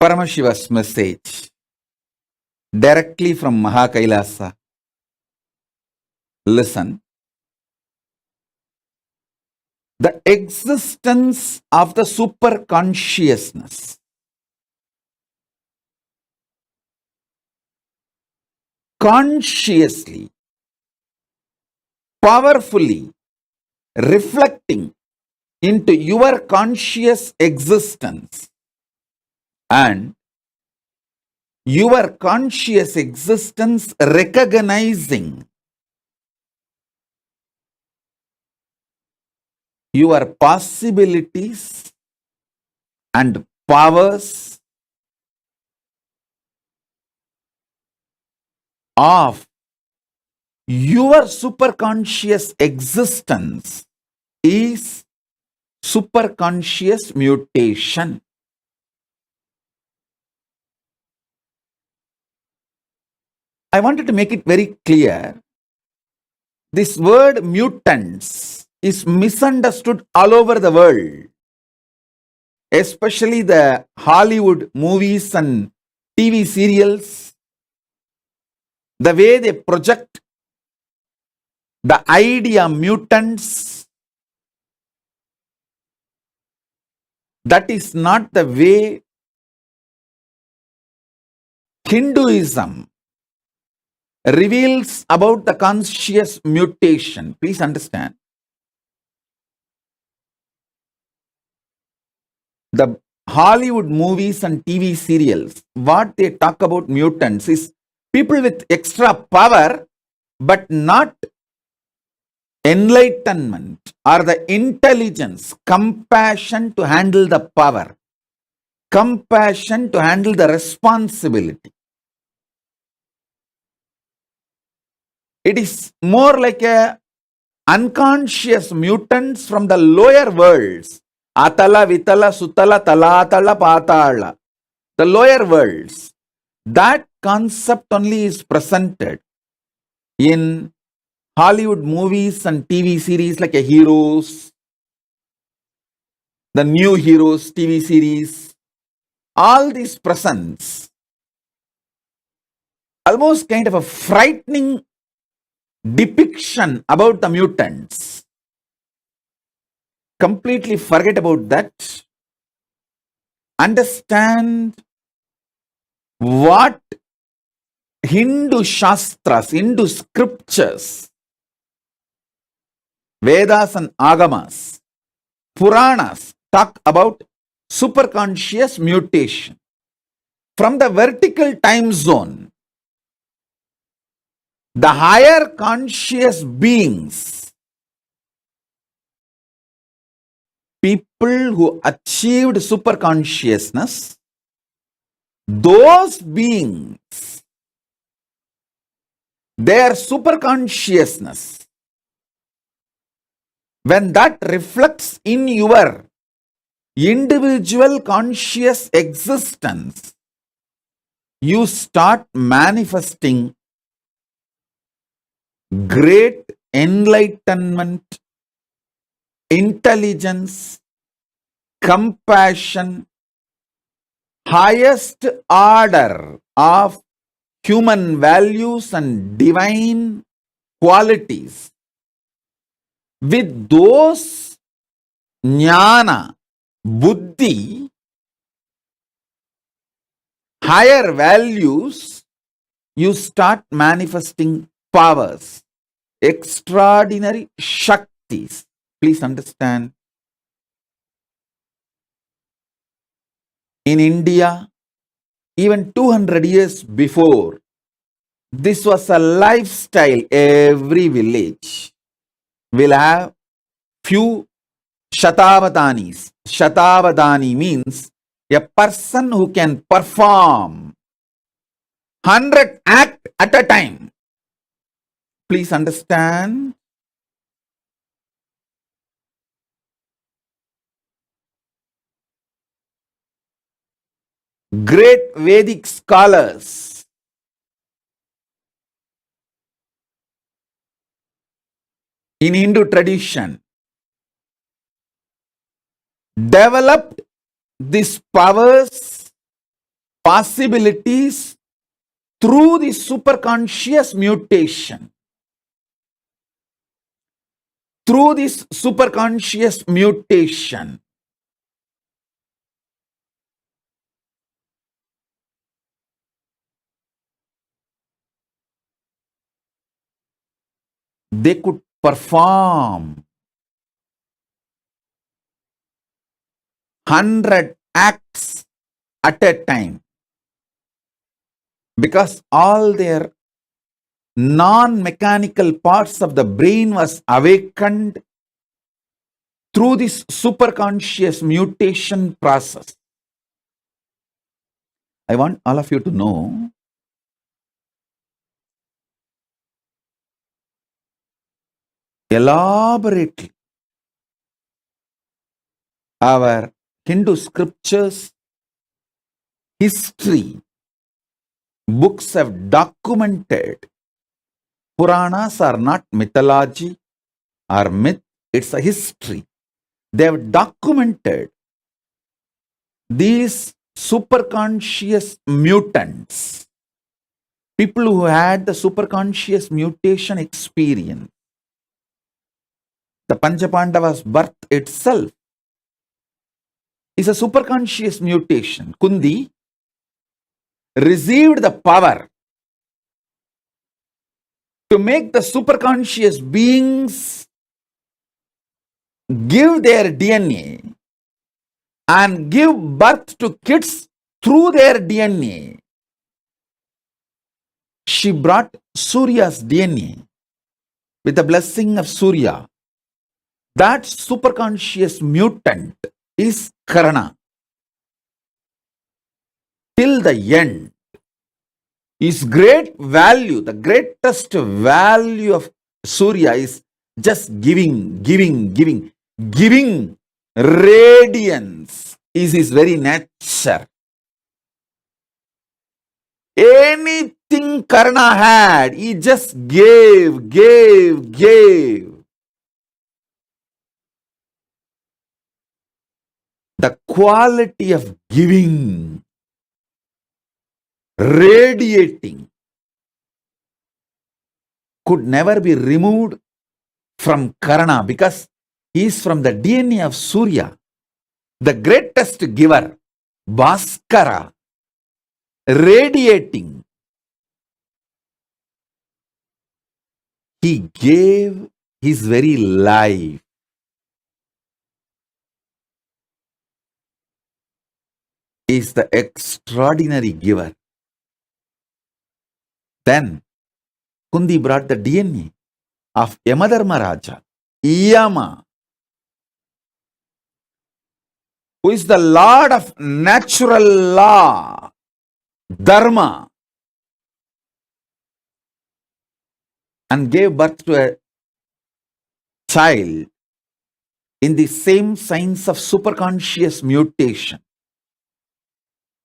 Paramashiva's message directly from Kailasa. Listen. The existence of the superconsciousness consciously, powerfully reflecting into your conscious existence and your conscious existence recognizing your possibilities and powers of your superconscious existence is superconscious mutation. I wanted to make it very clear. This word mutants is misunderstood all over the world, especially the Hollywood movies and TV serials. The way they project the idea mutants, that is not the way Hinduism reveals about the conscious mutation. Please understand. The Hollywood movies and TV serials, what they talk about mutants is people with extra power, but not enlightenment or the intelligence, compassion to handle the power, compassion to handle the responsibility. It is more like a unconscious mutants from the lower worlds. Atala, Vitala, Sutala, Talatala, Patala. The lower worlds. That concept only is presented in Hollywood movies and TV series like Heroes, the New Heroes TV series. All these presents almost kind of a frightening depiction about the mutants. Completely forget about that. Understand what Hindu Shastras, Hindu scriptures, Vedas and Agamas, Puranas talk about superconscious mutation. From the vertical time zone, the higher conscious beings, people who achieved superconsciousness, those beings, their superconsciousness, when that reflects in your individual conscious existence, you start manifesting great enlightenment, intelligence, compassion, highest order of human values and divine qualities. With those jnana, buddhi, higher values, you start manifesting powers, extraordinary shaktis. Please understand. In India, even 200 years before, this was a lifestyle. Every village will have few Shatavadanis. Shatavadani means a person who can perform 100 acts at a time. Please understand. Great Vedic scholars in Hindu tradition developed these powers possibilities through the superconscious mutation. Through this superconscious mutation, they could perform 100 acts at a time because all their non-mechanical parts of the brain was awakened through this superconscious mutation process. I want all of you to know elaborately our Hindu scriptures, history, books have documented. Puranas are not mythology or myth, it's a history. They have documented these superconscious mutants, people who had the superconscious mutation experience. The Panchapandavas' birth itself is a superconscious mutation. Kundi received the power to make the superconscious beings give their DNA and give birth to kids through their DNA. She brought Surya's DNA with the blessing of Surya. That superconscious mutant is Karana. Till the end, his great value, the greatest value of Surya is just giving. Radiance is his very nature. Anything Karna had, he just gave. The quality of giving, radiating, could never be removed from Karna because he is from the DNA of Surya, the greatest giver, Bhaskara, radiating. He gave his very life. He is the extraordinary giver. Then Kundi brought the DNA of Yamadharma Raja, Yama, who is the Lord of natural law, Dharma, and gave birth to a child in the same signs of superconscious mutation.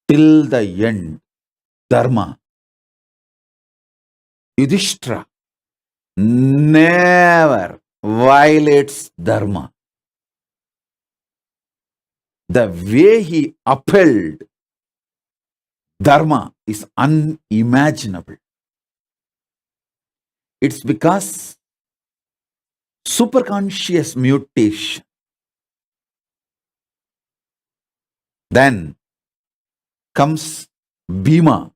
Till the end, Dharma. Yudhishthira never violates Dharma. The way he upheld Dharma is unimaginable. It's because superconscious mutation. Then comes Bhima.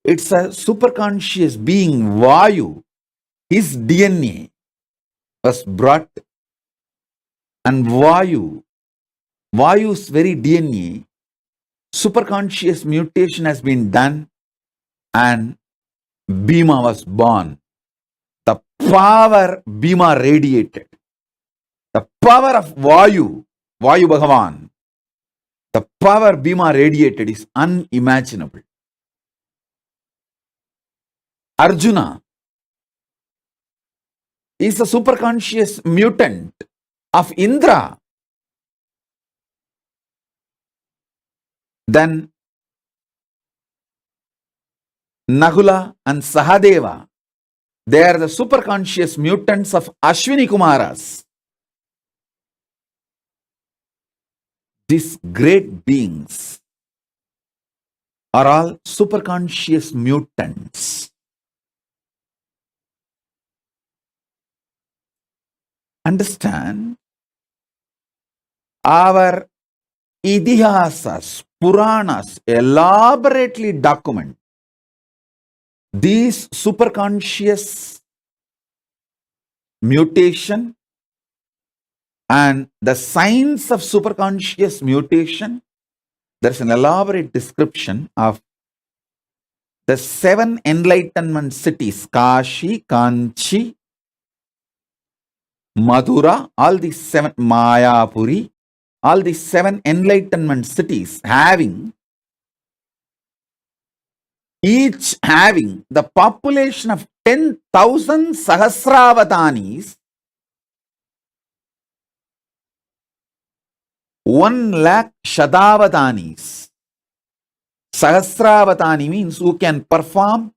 It's a superconscious being, Vayu. His DNA was brought, and Vayu's very DNA, superconscious mutation has been done, and Bhima was born. The power Bhima radiated, the power of Vayu Bhagavan, the power Bhima radiated is unimaginable. Arjuna is a superconscious mutant of Indra. Then Nahula and Sahadeva, they are the superconscious mutants of Ashwini Kumaras. These great beings are all superconscious mutants. Understand? Our Idihasas, Puranas elaborately document these superconscious mutation and the signs of superconscious mutation. There's an elaborate description of the 7 enlightenment cities, Kashi, Kanchi, Madura, all these 7, Mayapuri, all these 7 enlightenment cities each having the population of 10,000 Sahasravatanis, 1 lakh Shadavatanis. Sahasravatani means who can perform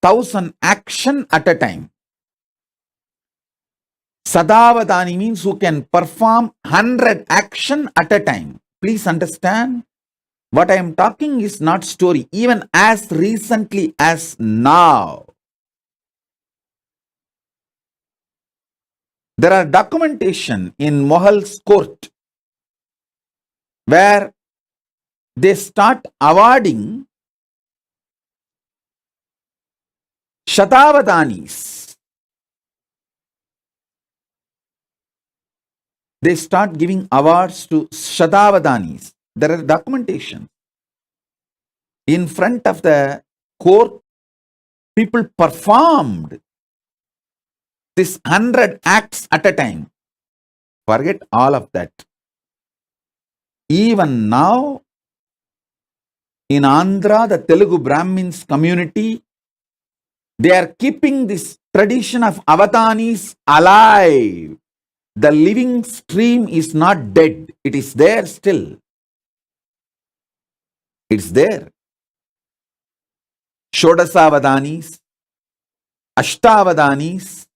1,000 action at a time. Sadavadani means who can perform 100 action at a time. Please understand, what I am talking is not story. Even as recently as now, there are documentation in Mohal's court where they start awarding Shatavadanis. They start giving awards to Shatavadanis. There are documentation. In front of the court, people performed this 100 acts at a time. Forget all of that. Even now, in Andhra, the Telugu Brahmins community, they are keeping this tradition of avatanis alive. The living stream is not dead. It is there still. It's there. Shodasavadanis, Ashtavadanis,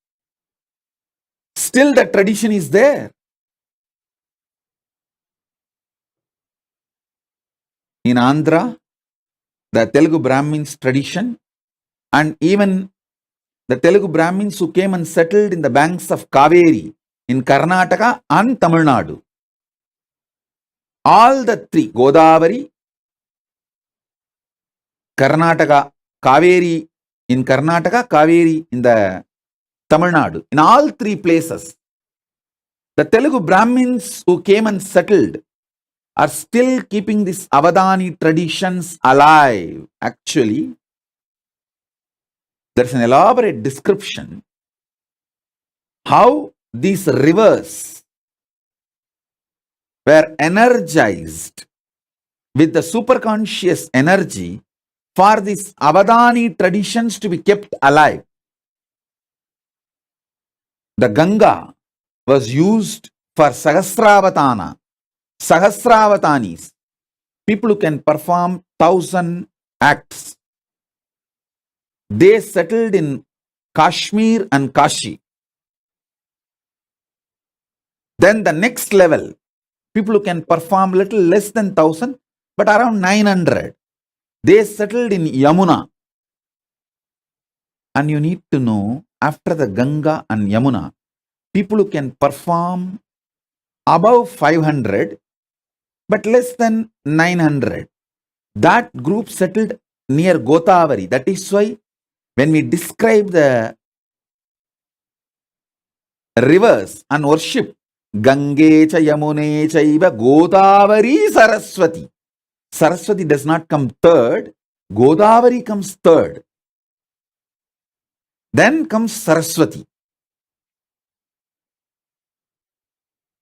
still the tradition is there. In Andhra, the Telugu Brahmins tradition, and even the Telugu Brahmins who came and settled in the banks of Kaveri in Karnataka and Tamil Nadu. All the 3, Godavari, Karnataka, Kaveri in Karnataka, Kaveri in the Tamil Nadu. In all 3 places, the Telugu Brahmins who came and settled are still keeping these Avadani traditions alive. Actually, there's an elaborate description how these rivers were energized with the superconscious energy for these Avadani traditions to be kept alive. The Ganga was used for Sahasravatana, Sahasravatanis, people who can perform 1,000 acts. They settled in Kashmir and Kashi. Then the next level, people who can perform little less than 1,000, but around 900. They settled in Yamuna. And you need to know, after the Ganga and Yamuna, people who can perform above 500, but less than 900. That group settled near Godavari. That is why when we describe the rivers and worship, Gange cha Yamune chaiva Godavari Saraswati. Saraswati does not come third. Godavari comes third. Then comes Saraswati.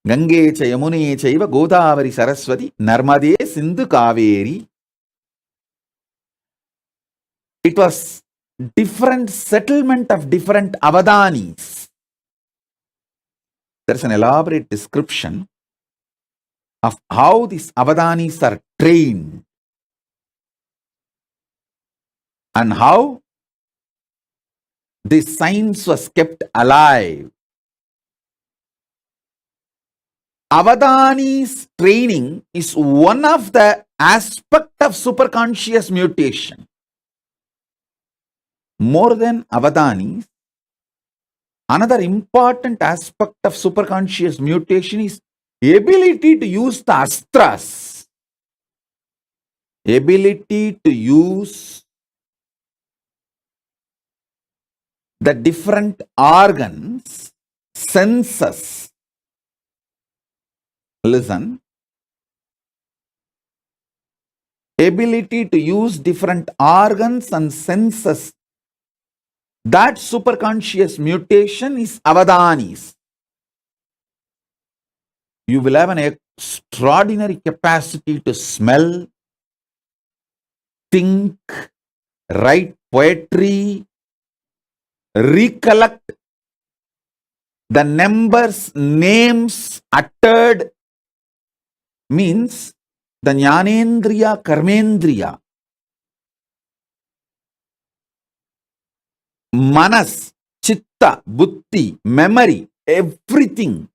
Gange cha Yamune chaiva Godavari Saraswati Narmade Sindhu Kaveri. It was different settlement of different Avadanis. There's an elaborate description of how these Avadanis are trained and how this science was kept alive. Avadani's training is one of the aspect of superconscious mutation. More than avadanis, another important aspect of superconscious mutation is ability to use the astras. Ability to use the different organs, senses. Listen. Ability to use different organs and senses. That superconscious mutation is avadanis. You will have an extraordinary capacity to smell, think, write poetry, recollect the numbers, names uttered, means the jnanendriya, karmendriya, manas, chitta, buddhi, memory, everything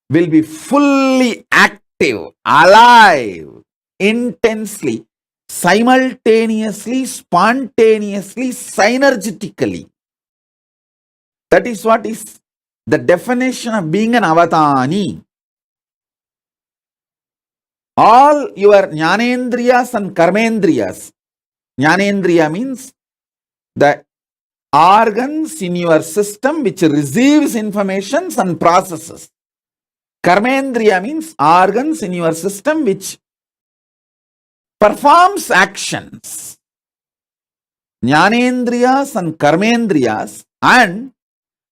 will be fully active, alive, intensely, simultaneously, spontaneously, synergetically. That is what is the definition of being an avatani. All your jnanendriyas and karmendriyas. Jnanendriya means the organs in your system which receives information and processes. Karmendriya means organs in your system which performs actions. Jnanendriyas and karmendriyas and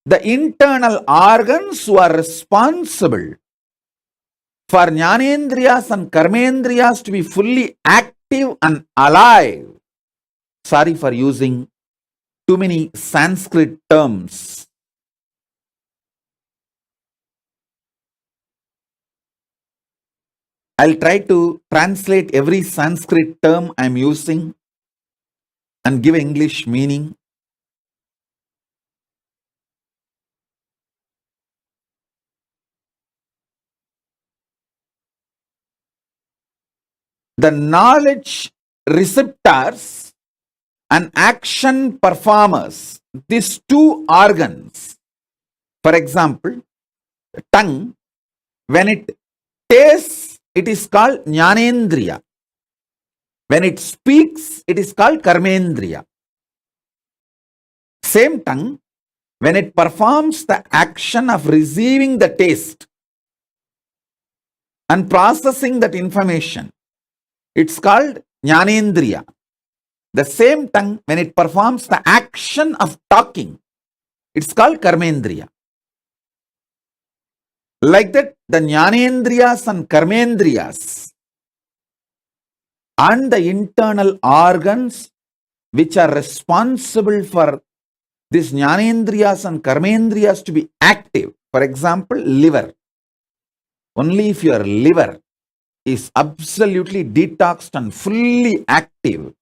the internal organs who are responsible for jnanendriyas and karmendriyas to be fully active and alive. Sorry for using too many Sanskrit terms. I'll try to translate every Sanskrit term I'm using and give English meaning. The knowledge receptors and action performers, these two organs, for example, tongue, when it tastes, it is called jnanendriya. When it speaks, it is called karmendriya. Same tongue, when it performs the action of receiving the taste and processing that information, it's called jnanendriya. The same tongue, when it performs the action of talking, it's called karmendriya. Like that, the jnanendriyas and karmendriyas and the internal organs which are responsible for these jnanendriyas and karmendriyas to be active. For example, liver. Only if your liver is absolutely detoxed and fully active,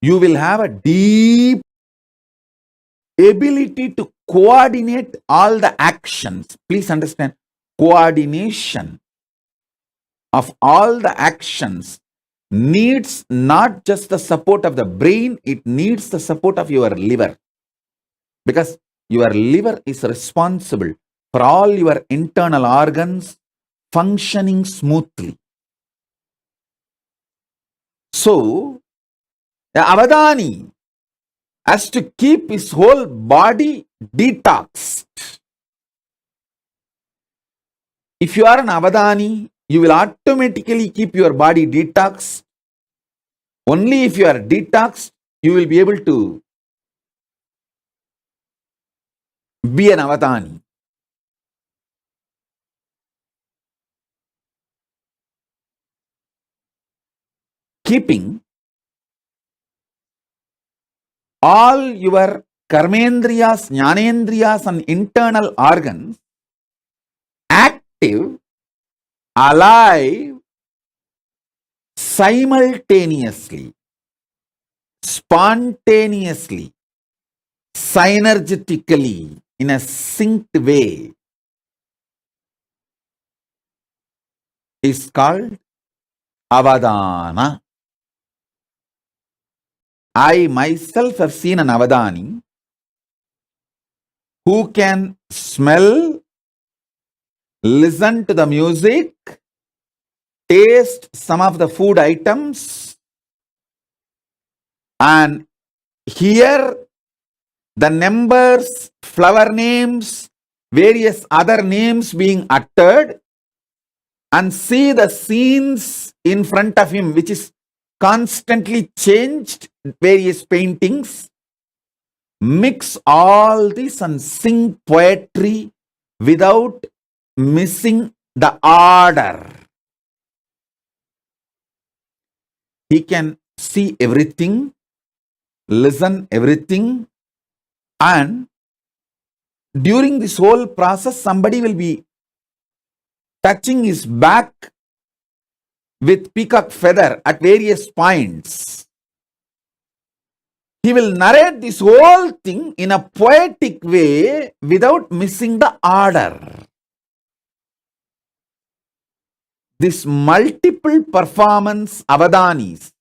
you will have a deep ability to coordinate all the actions. Please understand, coordination of all the actions needs not just the support of the brain, it needs the support of your liver. Because your liver is responsible for all your internal organs functioning smoothly. So, the avadani has to keep his whole body detoxed. If you are an avadani, you will automatically keep your body detoxed. Only if you are detoxed, you will be able to be an avadani. Keeping all your karmendriyas, jnanendriyas and internal organs active, alive, simultaneously, spontaneously, synergetically, in a synced way is called Avadana. I myself have seen an Avadani who can smell, listen to the music, taste some of the food items, and hear the numbers, flower names, various other names being uttered, and see the scenes in front of him, which is constantly changed, various paintings, mix all this and sing poetry without missing the order. He can see everything, listen everything, and during this whole process, somebody will be touching his back with peacock feather at various points. He will narrate this whole thing in a poetic way without missing the order. This multiple performance avadanis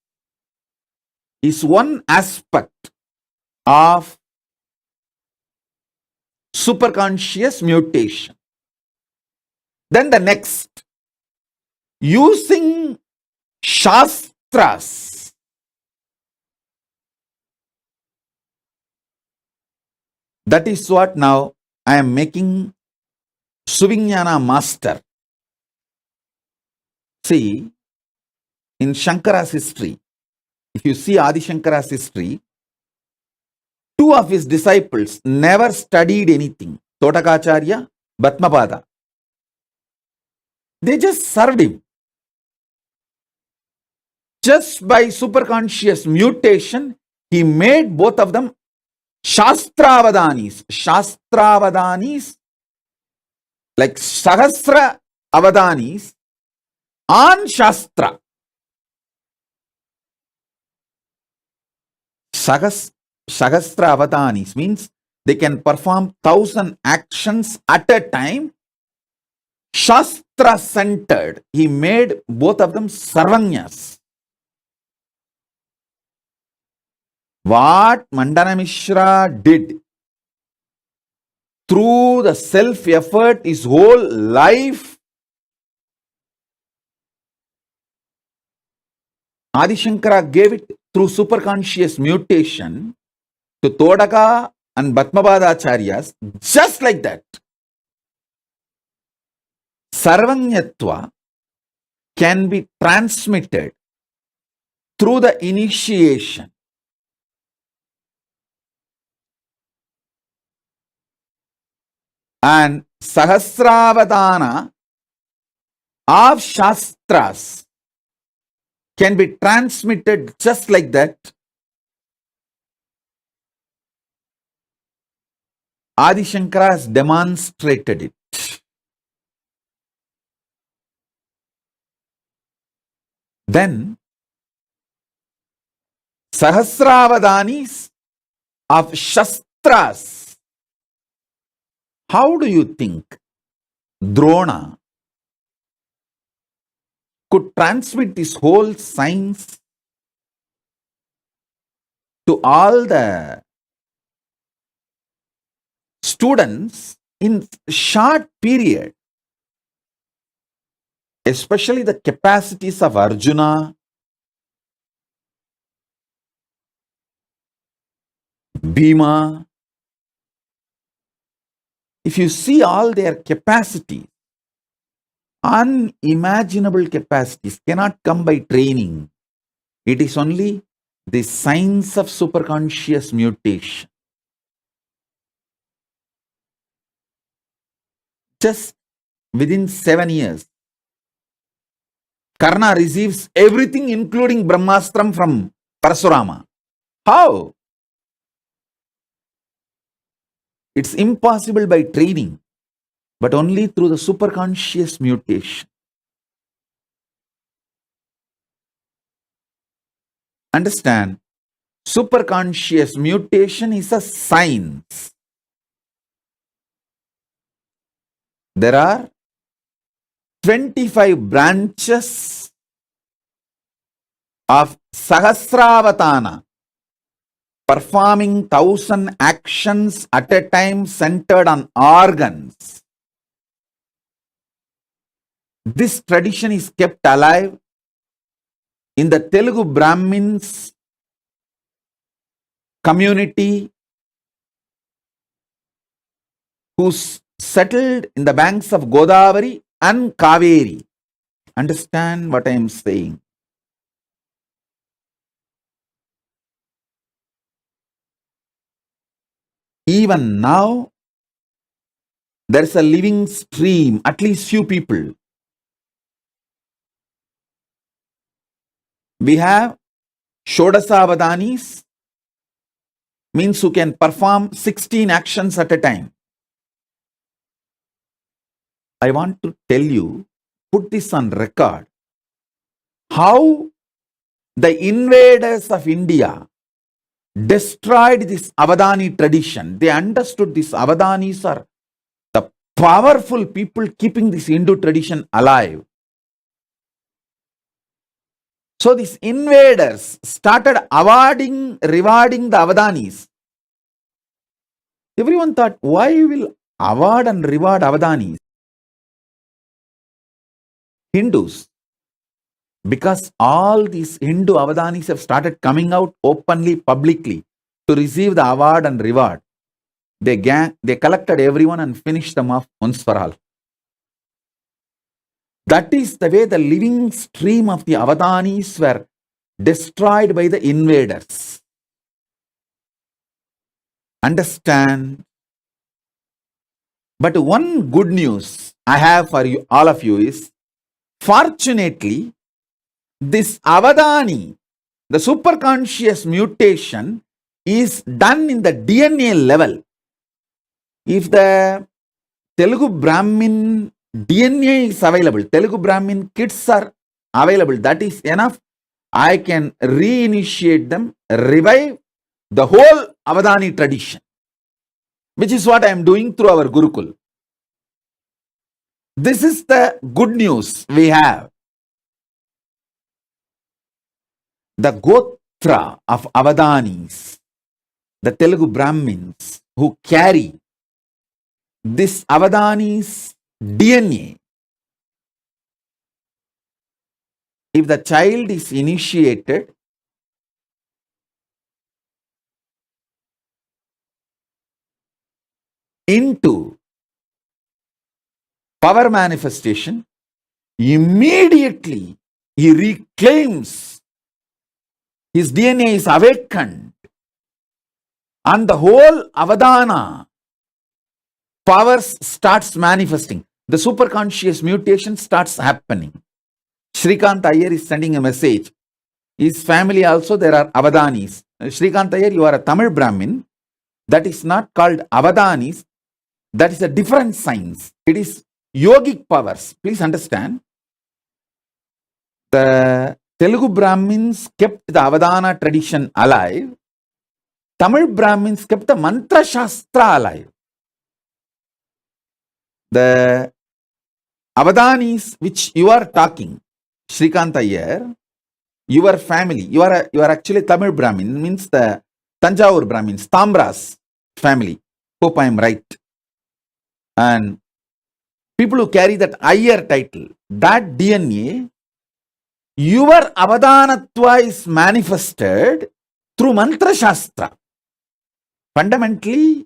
is one aspect of superconscious mutation. Then the next, using shastras. That is what now I am making Suvignana master. See, in Shankara's history, if you see Adi Shankara's history, two of his disciples never studied anything. Totakacharya, Bhatmapada. They just served him. Just by superconscious mutation, he made both of them Shastravadanis. Shastravadanis, like Sahasra Avadanis on Shastra. Sahasra Avadanis means they can perform 1,000 actions at a time. Shastra centered. He made both of them Sarvanyas. What Mandana Mishra did through the self-effort, his whole life, Adi Shankara gave it through superconscious mutation to Todaka and Bhatmapada Acharyas, just like that. Sarvanyatva can be transmitted through the initiation. And Sahasravadana of Shastras can be transmitted just like that. Adi Shankara has demonstrated it. Then, Sahasravadanis of Shastras. How do you think Drona could transmit this whole science to all the students in short period? Especially the capacities of Arjuna, Bhima. If you see all their capacities, unimaginable capacities cannot come by training. It is only the science of superconscious mutation. Just within 7 years, Karna receives everything including Brahmastram from Parasurama. How? It's impossible by training, but only through the superconscious mutation. Understand, superconscious mutation is a science. There are 25 branches of Sahasravatana, performing 1,000 actions at a time centered on organs. This tradition is kept alive in the Telugu Brahmins community who settled in the banks of Godavari and Kaveri. Understand what I am saying? Even now, there is a living stream, at least few people. We have Shodasavadanis, means who can perform 16 actions at a time. I want to tell you, put this on record, how the invaders of India destroyed this Avadani tradition. They understood these Avadanis are the powerful people keeping this Hindu tradition alive. So these invaders started rewarding the Avadanis. Everyone thought, why will award and reward Avadanis? Hindus. Because all these Hindu Avadanis have started coming out openly, publicly to receive the award and reward. They collected everyone and finished them off once for all. That is the way the living stream of the Avadanis were destroyed by the invaders. Understand? But one good news I have for you, all of you, is fortunately, this Avadani, the superconscious mutation, is done in the DNA level. If the Telugu Brahmin DNA is available, Telugu Brahmin kids are available, that is enough. I can reinitiate them, revive the whole Avadani tradition, which is what I am doing through our Gurukul. This is the good news we have. The Gotra of Avadanis, the Telugu Brahmins who carry this Avadanis DNA, if the child is initiated, into power manifestation, immediately he reclaims, his DNA is awakened, and the whole Avadana powers starts manifesting. The superconscious mutation starts happening. Shrikant Iyer is sending a message. His family also, there are Avadanis. Shrikant Iyer, you are a Tamil Brahmin. That is not called Avadanis. That is a different science. It is yogic powers. Please understand. The Telugu Brahmins kept the Avadana tradition alive. Tamil Brahmins kept the Mantra Shastra alive. The Avadanis which you are talking, Shrikant Iyer, your family, you are actually Tamil Brahmin, means the Tanjavur Brahmins, Tambra's family. Hope I am right. And people who carry that Iyer title, that DNA, your Avadanatva is manifested through Mantra Shastra. Fundamentally,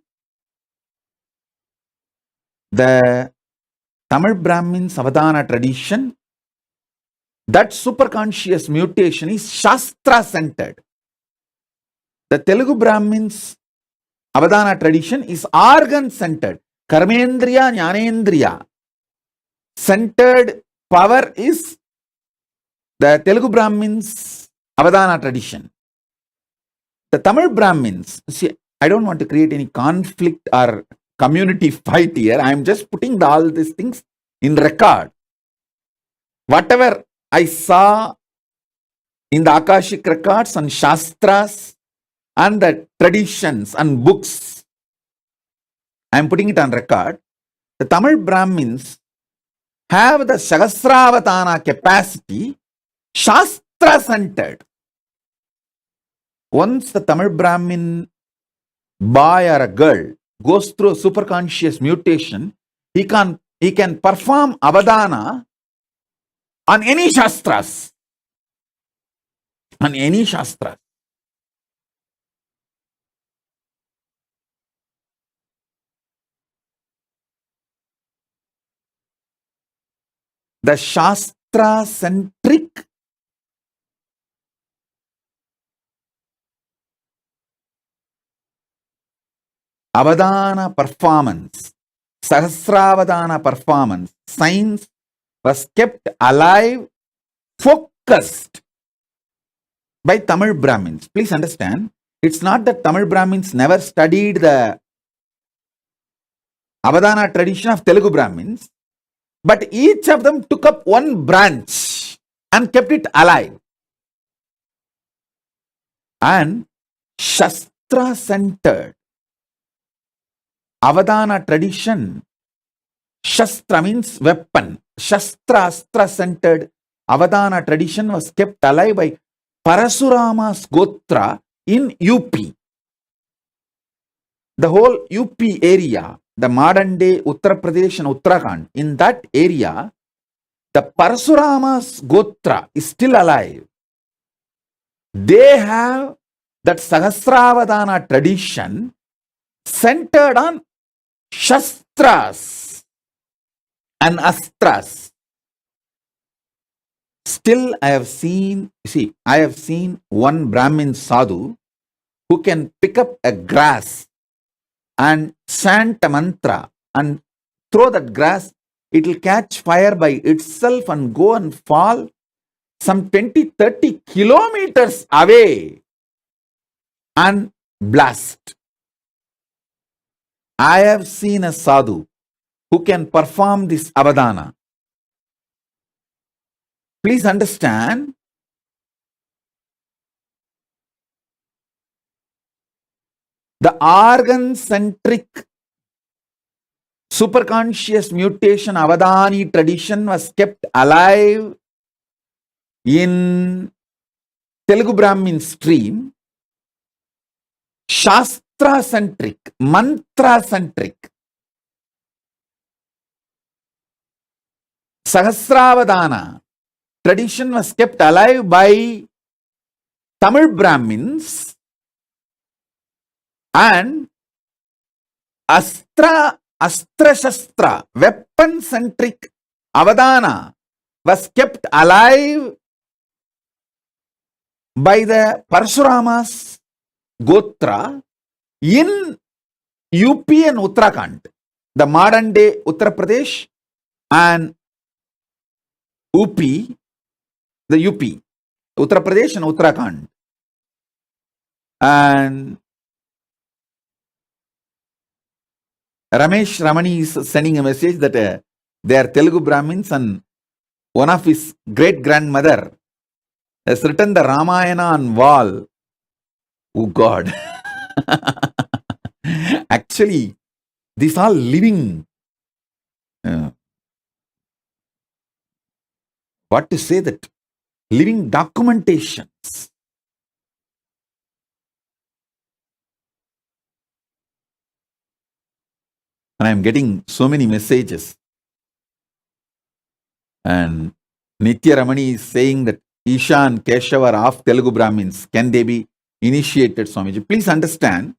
the Tamil Brahmins Avadana tradition, that superconscious mutation is Shastra centered. The Telugu Brahmins Avadana tradition is organ centered. Karmendriya, Jnanendriya centered power is the Telugu Brahmins Avadana tradition. The Tamil Brahmins, see, I don't want to create any conflict or community fight here. I am just putting all these things in record. Whatever I saw in the Akashic records and Shastras and the traditions and books, I am putting it on record. The Tamil Brahmins have the Sahasravatana capacity, Shastra centered. Once the Tamil Brahmin boy or a girl goes through a superconscious mutation, he can perform avadana on any shastras. On any shastras. The shastra-centric avadana performance, Sahasravadana performance, science was kept alive, focused by Tamil Brahmins. Please understand, it's not that Tamil Brahmins never studied the avadana tradition of Telugu Brahmins, but each of them took up one branch and kept it alive. And Shastra-centered avadana tradition, Shastra means weapon, Shastra-astra-centered avadana tradition was kept alive by Parasurama's Gotra in UP. The whole UP area, the modern day Uttar Pradesh and Uttarakhand, in that area, the Parasurama's Gotra is still alive. They have that Sahasravadana tradition centered on Shastras and Astras. Still, I have seen one Brahmin sadhu who can pick up a grass and chant a mantra and throw that grass, it will catch fire by itself and go and fall some 20-30 kilometers away and blast. I have seen a sadhu who can perform this avadana. Please understand, the organ-centric superconscious mutation avadani tradition was kept alive in Telugu Brahmin stream. Shastra-centric, mantra-centric, Sahasravadana tradition was kept alive by Tamil Brahmins, and Astra-Shastra, weapon-centric avadana was kept alive by the Parshurama's Gotra in UP and Uttarakhand, the modern day Uttar Pradesh and UP, the UP, Uttar Pradesh and Uttarakhand. And Ramesh Ramani is sending a message that they are Telugu Brahmins, and one of his great-grandmother has written the Ramayana on wall. Oh God. Actually, these are living, what to say that, living documentations. And I am getting so many messages. And Nitya Ramani is saying that Isha and Keshava are of Telugu Brahmins. Can they be initiated, Swamiji? Please understand,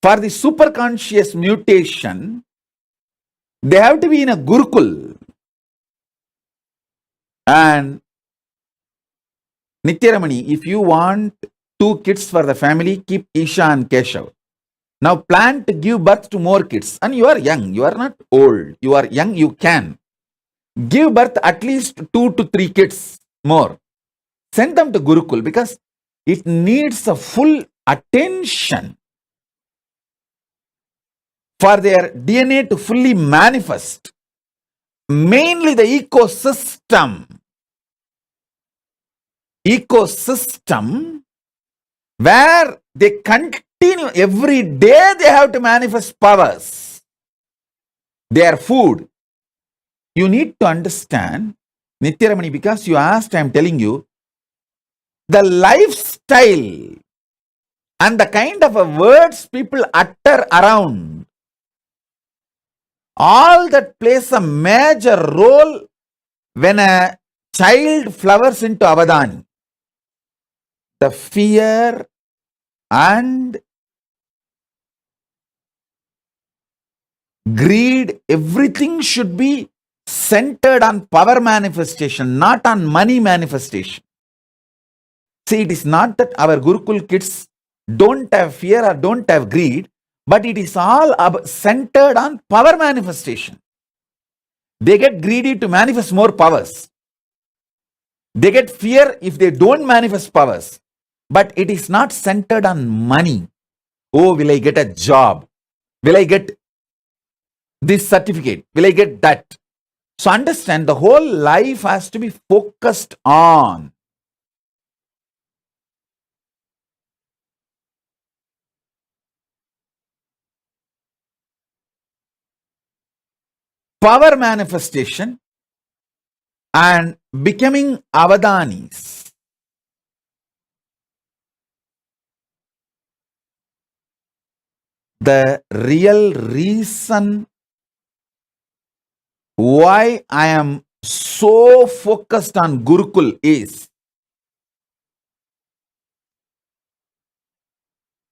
for the superconscious mutation, they have to be in a Gurukul. And Nitya Ramani, if you want 2 kids for the family, keep Isha and Keshav. Now plan to give birth to more kids. And you are young, you are not old. You are young, you can. Give birth at least 2 to 3 kids more. Send them to Gurukul because it needs a full attention for their DNA to fully manifest. Mainly the ecosystem where they continue every day, they have to manifest powers. Their food. You need to understand, Nitya Ramani, because you asked, I am telling you, the lifestyle style and the kind of words people utter around, all that plays a major role when a child flowers into Avadani. The fear and greed, everything should be centered on power manifestation, not on money manifestation. See, it is not that our Gurukul kids don't have fear or don't have greed, but it is all centered on power manifestation. They get greedy to manifest more powers. They get fear if they don't manifest powers. But it is not centered on money. Oh, will I get a job? Will I get this certificate? Will I get that? So understand, the whole life has to be focused on power manifestation and becoming Avadanis. The real reason why I am so focused on Gurukul is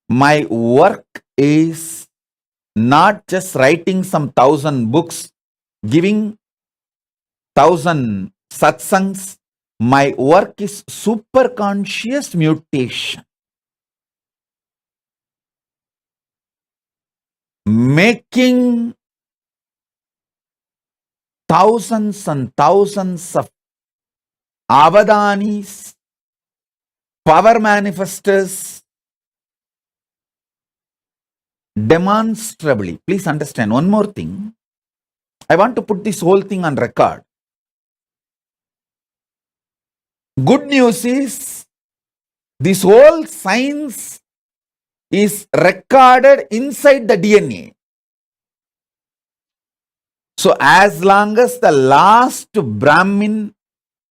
my work is not just writing some 1,000 books, giving 1,000 satsangs. My work is superconscious mutation. Making thousands and thousands of Avadanis, power manifestors, demonstrably. Please understand one more thing. I want to put this whole thing on record. Good news is, this whole science is recorded inside the DNA. So as long as the last Brahmin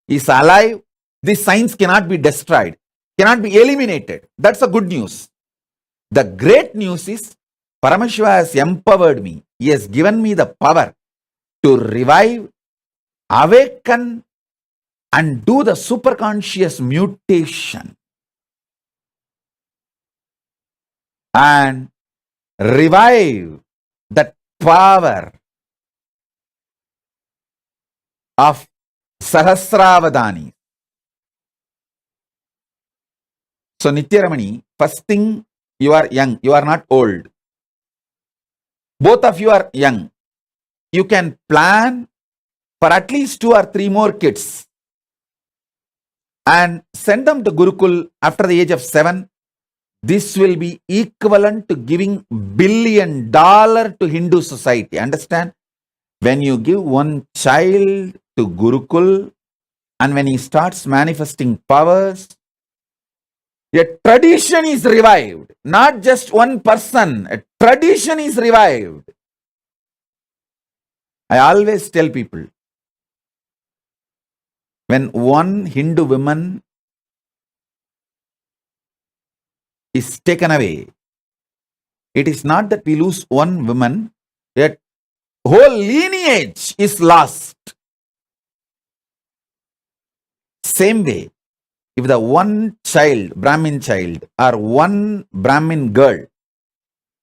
is alive, this science cannot be destroyed, cannot be eliminated. That's the good news. The great news is, Paramashiva has empowered me. He has given me the power to revive, awaken, and do the superconscious mutation. And revive that power of Sahasravadani. So Nityaramani, first thing, you are young, you are not old. Both of you are young. You can plan for at least 2 or 3 more kids and send them to Gurukul after the age of 7. This will be equivalent to giving $1 billion to Hindu society. Understand? When you give one child to Gurukul and when he starts manifesting powers, a tradition is revived. Not just one person. A tradition is revived. I always tell people, when one Hindu woman is taken away, it is not that we lose one woman, a whole lineage is lost. Same way, if the one child, Brahmin child, or one Brahmin girl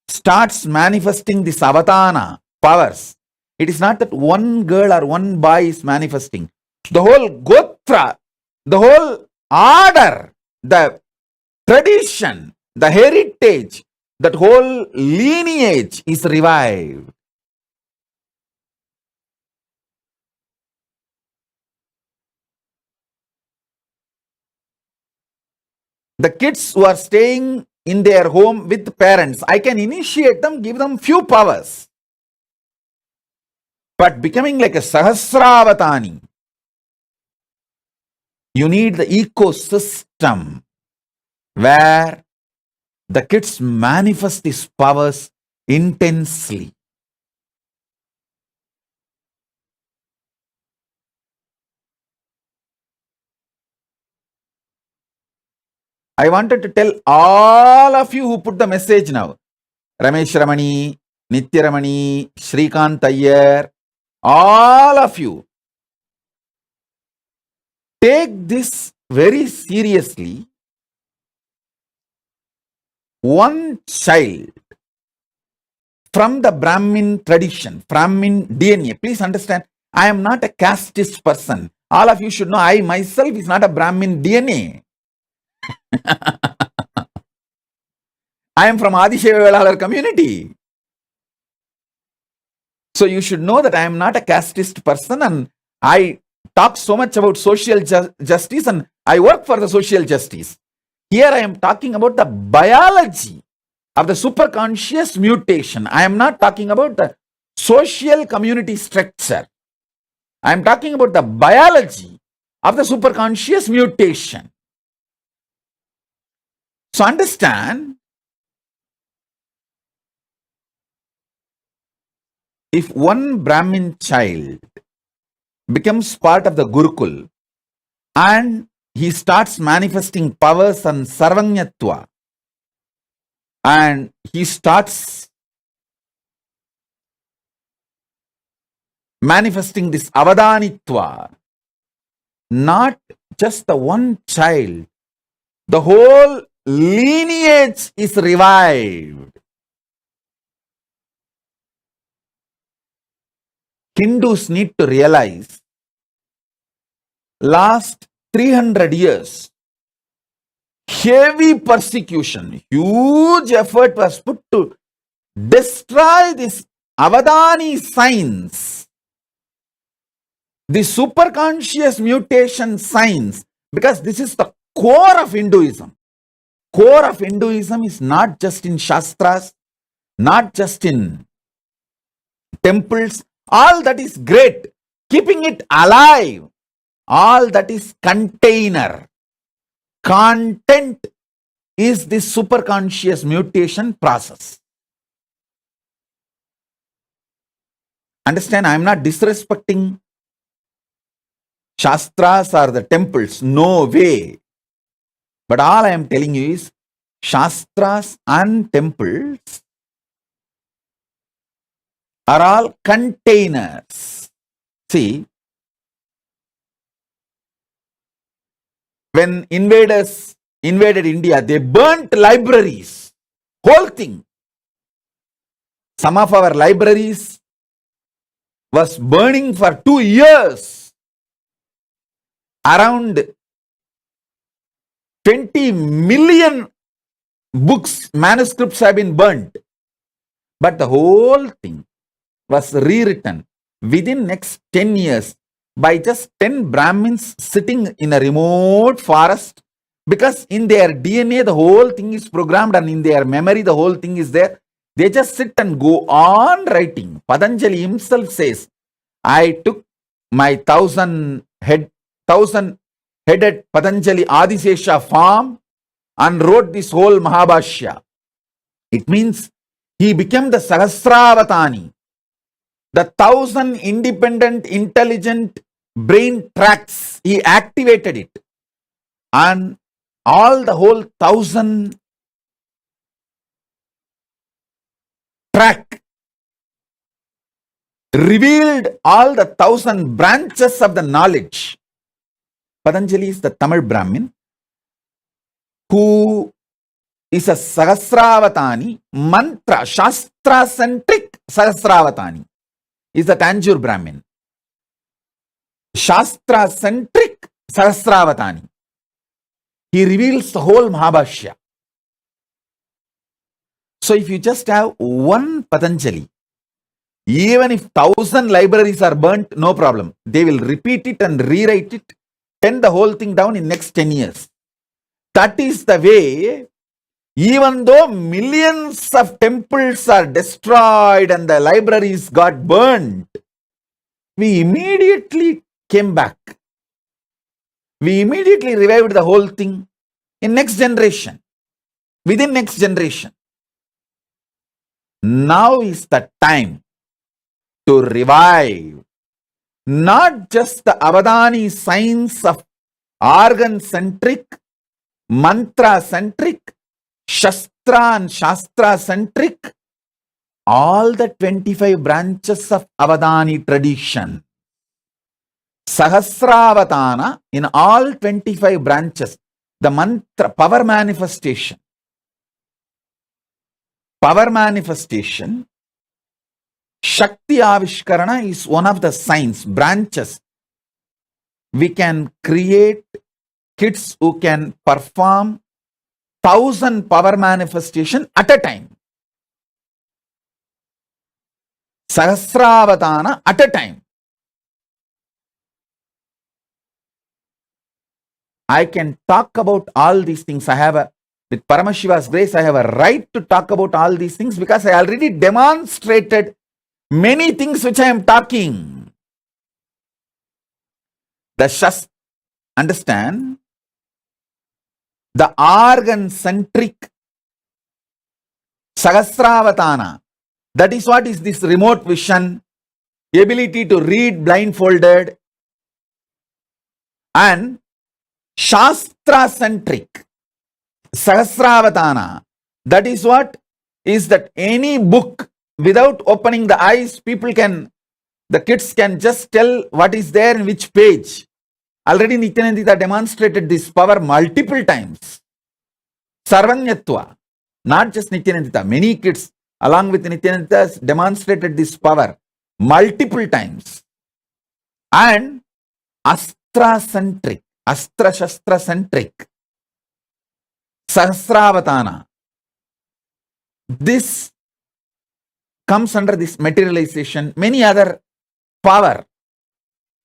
starts manifesting this avatana powers, it is not that one girl or one boy is manifesting. The whole gotra, the whole order, the tradition, the heritage, that whole lineage is revived. The kids who are staying in their home with parents, I can initiate them, give them few powers. But becoming like a Sahasravatani, you need the ecosystem where the kids manifest these powers intensely. I wanted to tell all of you who put the message now. Ramesh Ramani, Nitya Ramani, Shrikant Iyer, all of you. Take this very seriously. One child from the Brahmin tradition, Brahmin DNA. Please understand, I am not a casteist person. All of you should know I myself is not a Brahmin DNA. I am from Adi Shaivite community. So you should know that I am not a casteist person, and I talk so much about social justice, and I work for the social justice. Here I am talking about the biology of the superconscious mutation. I am not talking about the social community structure. I am talking about the biology of the superconscious mutation. So understand, if one Brahmin child becomes part of the Gurukul and he starts manifesting powers and sarvanyatva, and he starts manifesting this avadanitva, not just the one child, the whole lineage is revived. Hindus need to realize, last 300 years, heavy persecution, huge effort was put to destroy this Avadani science, the superconscious mutation science, because this is the core of Hinduism. Core of Hinduism is not just in Shastras, not just in temples. All that is great. Keeping it alive, all that is container. Content is the superconscious mutation process. Understand, I am not disrespecting Shastras or the temples. No way. But all I am telling you is, Shastras and temples are all containers. See, when invaders invaded India, they burnt libraries, whole thing. Some of our libraries was burning for 2 years. Around 20 million books, manuscripts have been burnt. But the whole thing was rewritten within next 10 years by just 10 Brahmins sitting in a remote forest, because in their DNA the whole thing is programmed, and in their memory the whole thing is there. They just sit and go on writing. Patanjali himself says, I took my 1,000-headed Patanjali Adisesha farm and wrote this whole Mahabhashya. It means he became the Sahasravatani, the 1,000 independent, intelligent brain tracts. He activated it, and all the whole 1,000 track revealed all the 1,000 branches of the knowledge. Patanjali is the Tamil Brahmin who is a Sahasravatani, mantra, Shastra-centric Sahasravatani. Is the Tanjore Brahmin. Shastra-centric Sahasravatani. He reveals the whole Mahabhashya. So if you just have one Patanjali, even if 1,000 libraries are burnt, no problem. They will repeat it and rewrite it, pen the whole thing down in next 10 years. That is the way, even though millions of temples are destroyed and the libraries got burned, we immediately came back. We immediately revived the whole thing in next generation, within next generation. Now is the time to revive not just the Avadani science of organ-centric mantra-centric, Shastra and Shastra-centric, all the 25 branches of Avadani tradition. Sahasravatana, in all 25 branches, the mantra, power manifestation, Shakti Avishkarana is one of the signs, branches. We can create kids who can perform 1,000 power manifestation at a time. Sahasravatana at a time. I can talk about all these things. With Paramashiva's grace, I have a right to talk about all these things because I already demonstrated many things which I am talking. Understand? The organ-centric Sahasravatana. That is what is this remote vision, ability to read blindfolded, and Shastra-centric Sahasravatana. That is what is that any book, without opening the eyes, the kids can just tell what is there in which page. Already Nityananda demonstrated this power multiple times. Sarvanyatva, not just Nityananda, many kids along with Nityananda demonstrated this power multiple times. And Astra-centric, Astra-Shastra-centric Sahasravatana. This comes under this materialization. Many other power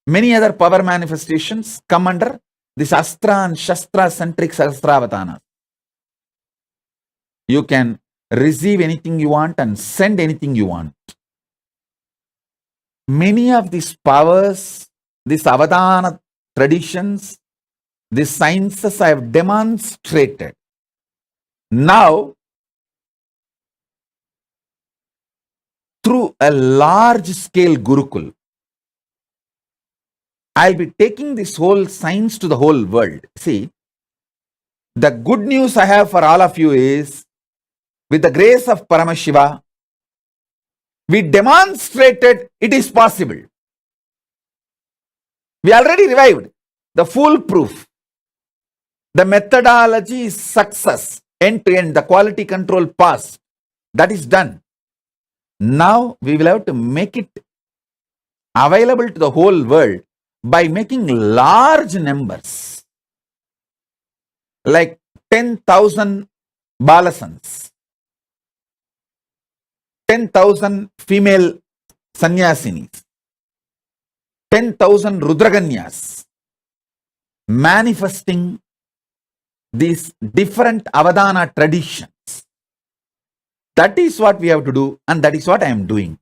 manifestations come under this Astra and Shastra-centric Sahasravatana. You can receive anything you want and send anything you want. Many of these powers, these Avadana traditions, these sciences I have demonstrated. Now, through a large-scale Gurukul, I'll be taking this whole science to the whole world. See, the good news I have for all of you is, with the grace of Paramashiva, we demonstrated it is possible. We already revived the foolproof. The methodology is success, end to end, the quality control passed. That is done. Now we will have to make it available to the whole world by making large numbers, like 10,000 balasans, 10,000 female sannyasinis, 10,000 rudraganyas, manifesting these different Avadana traditions. That is what we have to do, and that is what I am doing.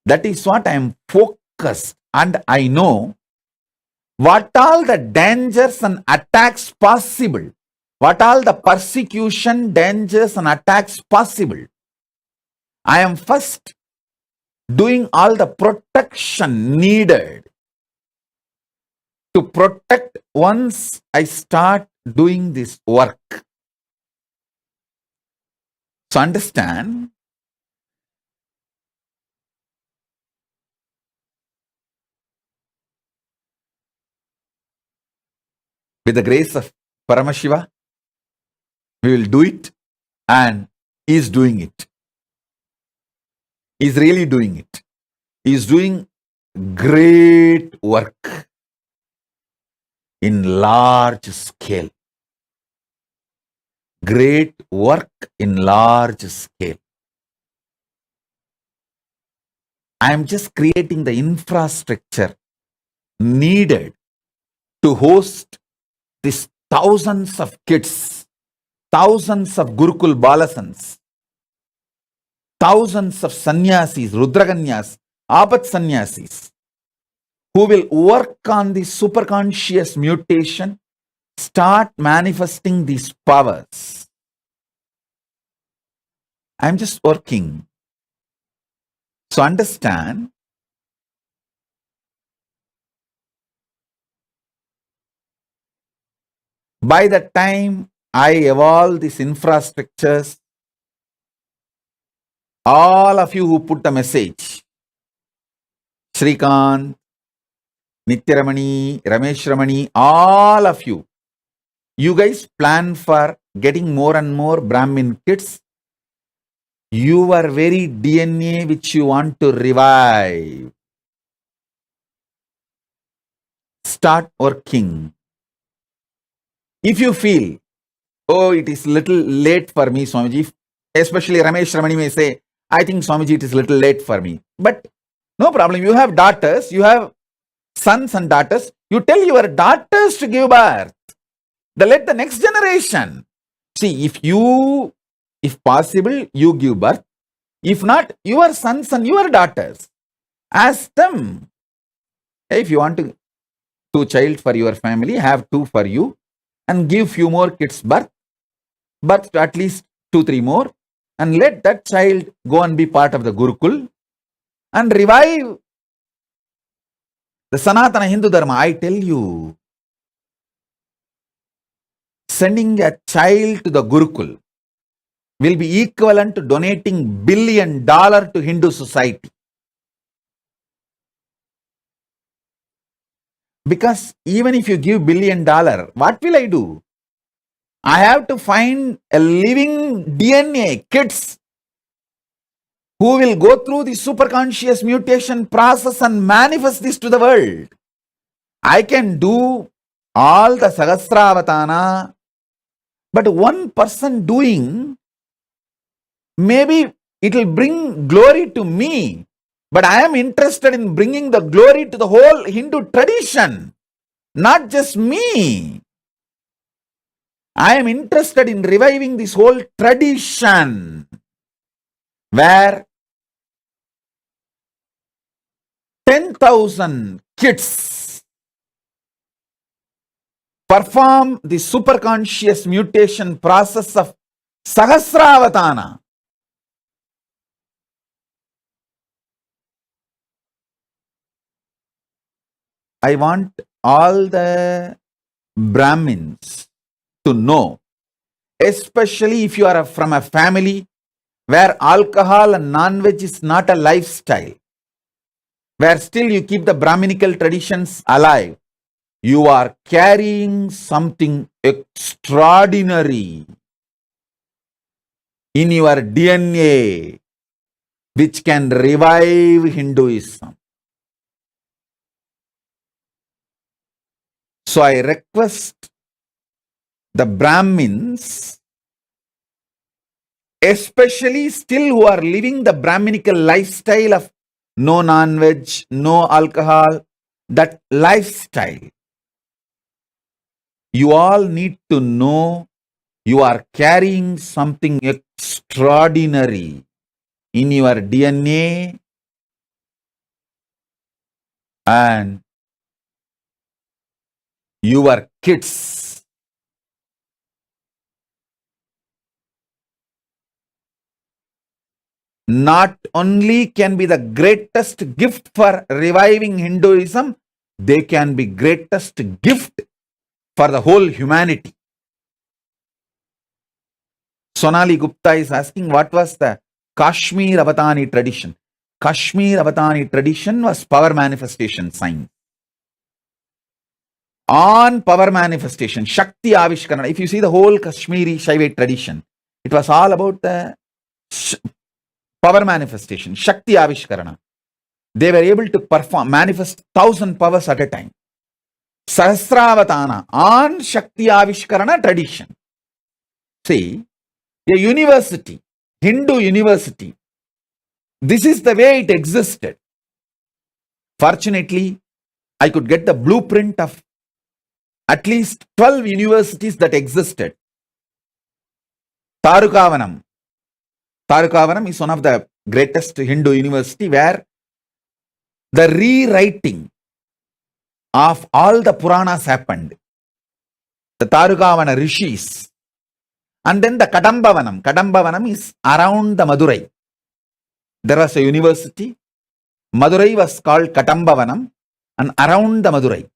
That is what I am focused, and I know what all the dangers and attacks possible, what all the persecution, dangers and attacks possible. I am first doing all the protection needed to protect once I start doing this work. So understand, with the grace of Paramashiva, we will do it, and he is doing it. He is really doing it. He is doing great work in large scale. Great work in large scale. I am just creating the infrastructure needed to host these thousands of kids, thousands of Gurukul Balasans, thousands of sannyasis, rudraganyas, apat sannyasis, who will work on the superconscious mutation, start manifesting these powers. I'm just working. So understand, By the time I evolve these infrastructures, all of you who put the message, Srikant, Nithyaramani, Ramesh Ramani, all of you, you guys plan for getting more and more Brahmin kids. Your very DNA which you want to revive. Start working. If you feel, oh, it is little late for me, Swamiji, especially Ramesh Ramani may say, I think Swamiji, it is little late for me. But no problem. You have daughters, you have sons and daughters. You tell your daughters to give birth. Let the next generation. See, if possible, you give birth. If not, your sons and your daughters. Ask them. If you want to 2 child for your family, have 2 for you and give few more kids birth to at least 2-3 more, and let that child go and be part of the Gurukul and revive the Sanatana Hindu Dharma. I tell you, sending a child to the Gurukul will be equivalent to donating $1 billion to Hindu society. Because even if you give $1 billion, what will I do? I have to find a living DNA, kids, who will go through the superconscious mutation process and manifest this to the world. I can do all the Sahasravatana, but one person doing, maybe it will bring glory to me, but I am interested in bringing the glory to the whole Hindu tradition, not just me. I am interested in reviving this whole tradition where 10,000 kids perform the superconscious mutation process of Sahasravatana. I want all the Brahmins to know, especially if you are from a family where alcohol and non-veg is not a lifestyle, where still you keep the Brahminical traditions alive, you are carrying something extraordinary in your DNA which can revive Hinduism. So I request the Brahmins, especially still who are living the Brahminical lifestyle of no non-veg, no alcohol, that lifestyle. You all need to know you are carrying something extraordinary in your DNA, and your kids not only can be the greatest gift for reviving Hinduism, they can be greatest gift for the whole humanity. Sonali Gupta is asking, what was the Kashmir Avatani tradition? Kashmir Avatani tradition was power manifestation science. On power manifestation, Shakti Avishkarana. If you see the whole Kashmiri Shaivite tradition, it was all about the power manifestation, Shakti Avishkarana. They were able to manifest 1,000 powers at a time. Sahasravatana on Shakti Avishkarana tradition. See, a university, Hindu university, this is the way it existed. Fortunately, I could get the blueprint of at least 12 universities that existed. Tarukavanam. Tarukavanam is one of the greatest Hindu university where the rewriting of all the Puranas happened. The Tarukavana rishis. And then the Kadambavanam. Kadambavanam is around the Madurai. There was a university. Madurai was called Kadambavanam, and around the Madurai,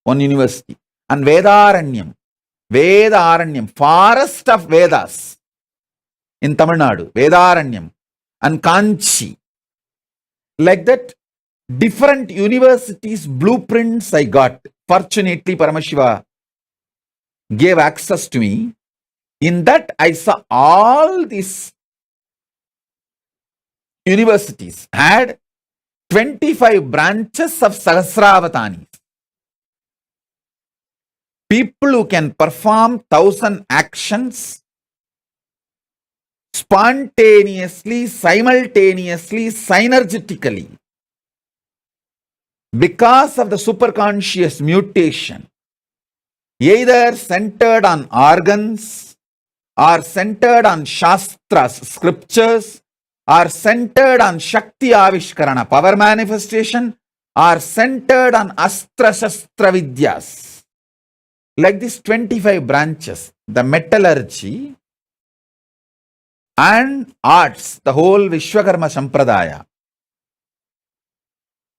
one university. And Vedaranyam. Vedaranyam, forest of Vedas in Tamil Nadu, Vedaranyam, and Kanchi. Like that, different universities' blueprints I got. Fortunately, Paramashiva gave access to me. In that, I saw all these universities had 25 branches of Sahasravatanis. People who can perform 1,000 actions spontaneously, simultaneously, synergetically. Because of the superconscious mutation, either centered on organs, or centered on shastras, scriptures, or centered on Shakti Avishkarana, power manifestation, or centered on Astra Shastra Vidyas. Like these 25 branches, the metallurgy and arts, the whole Vishwakarma Sampradaya.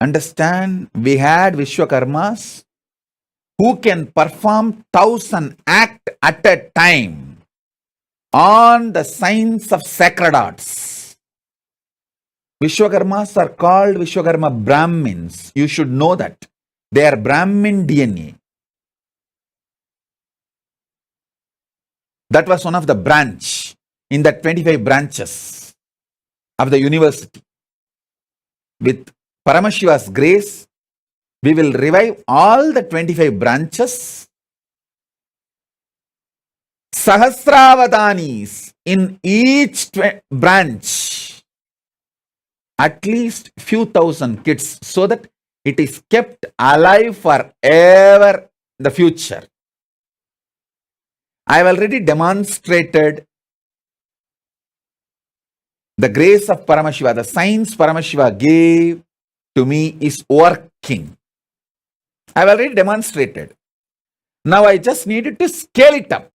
Understand, we had Vishwakarmas who can perform 1,000 acts at a time on the science of sacred arts. Vishwakarmas are called Vishwakarma Brahmins. You should know that. They are Brahmin DNA. That was one of the branch in the 25 branches of the university. With Paramashiva's grace, we will revive all the 25 branches. Sahasravadanis in each branch, at least few thousand kids, so that it is kept alive forever in the future. I have already demonstrated the grace of Paramashiva, the science Paramashiva gave to me is working. I have already demonstrated. Now I just needed to scale it up.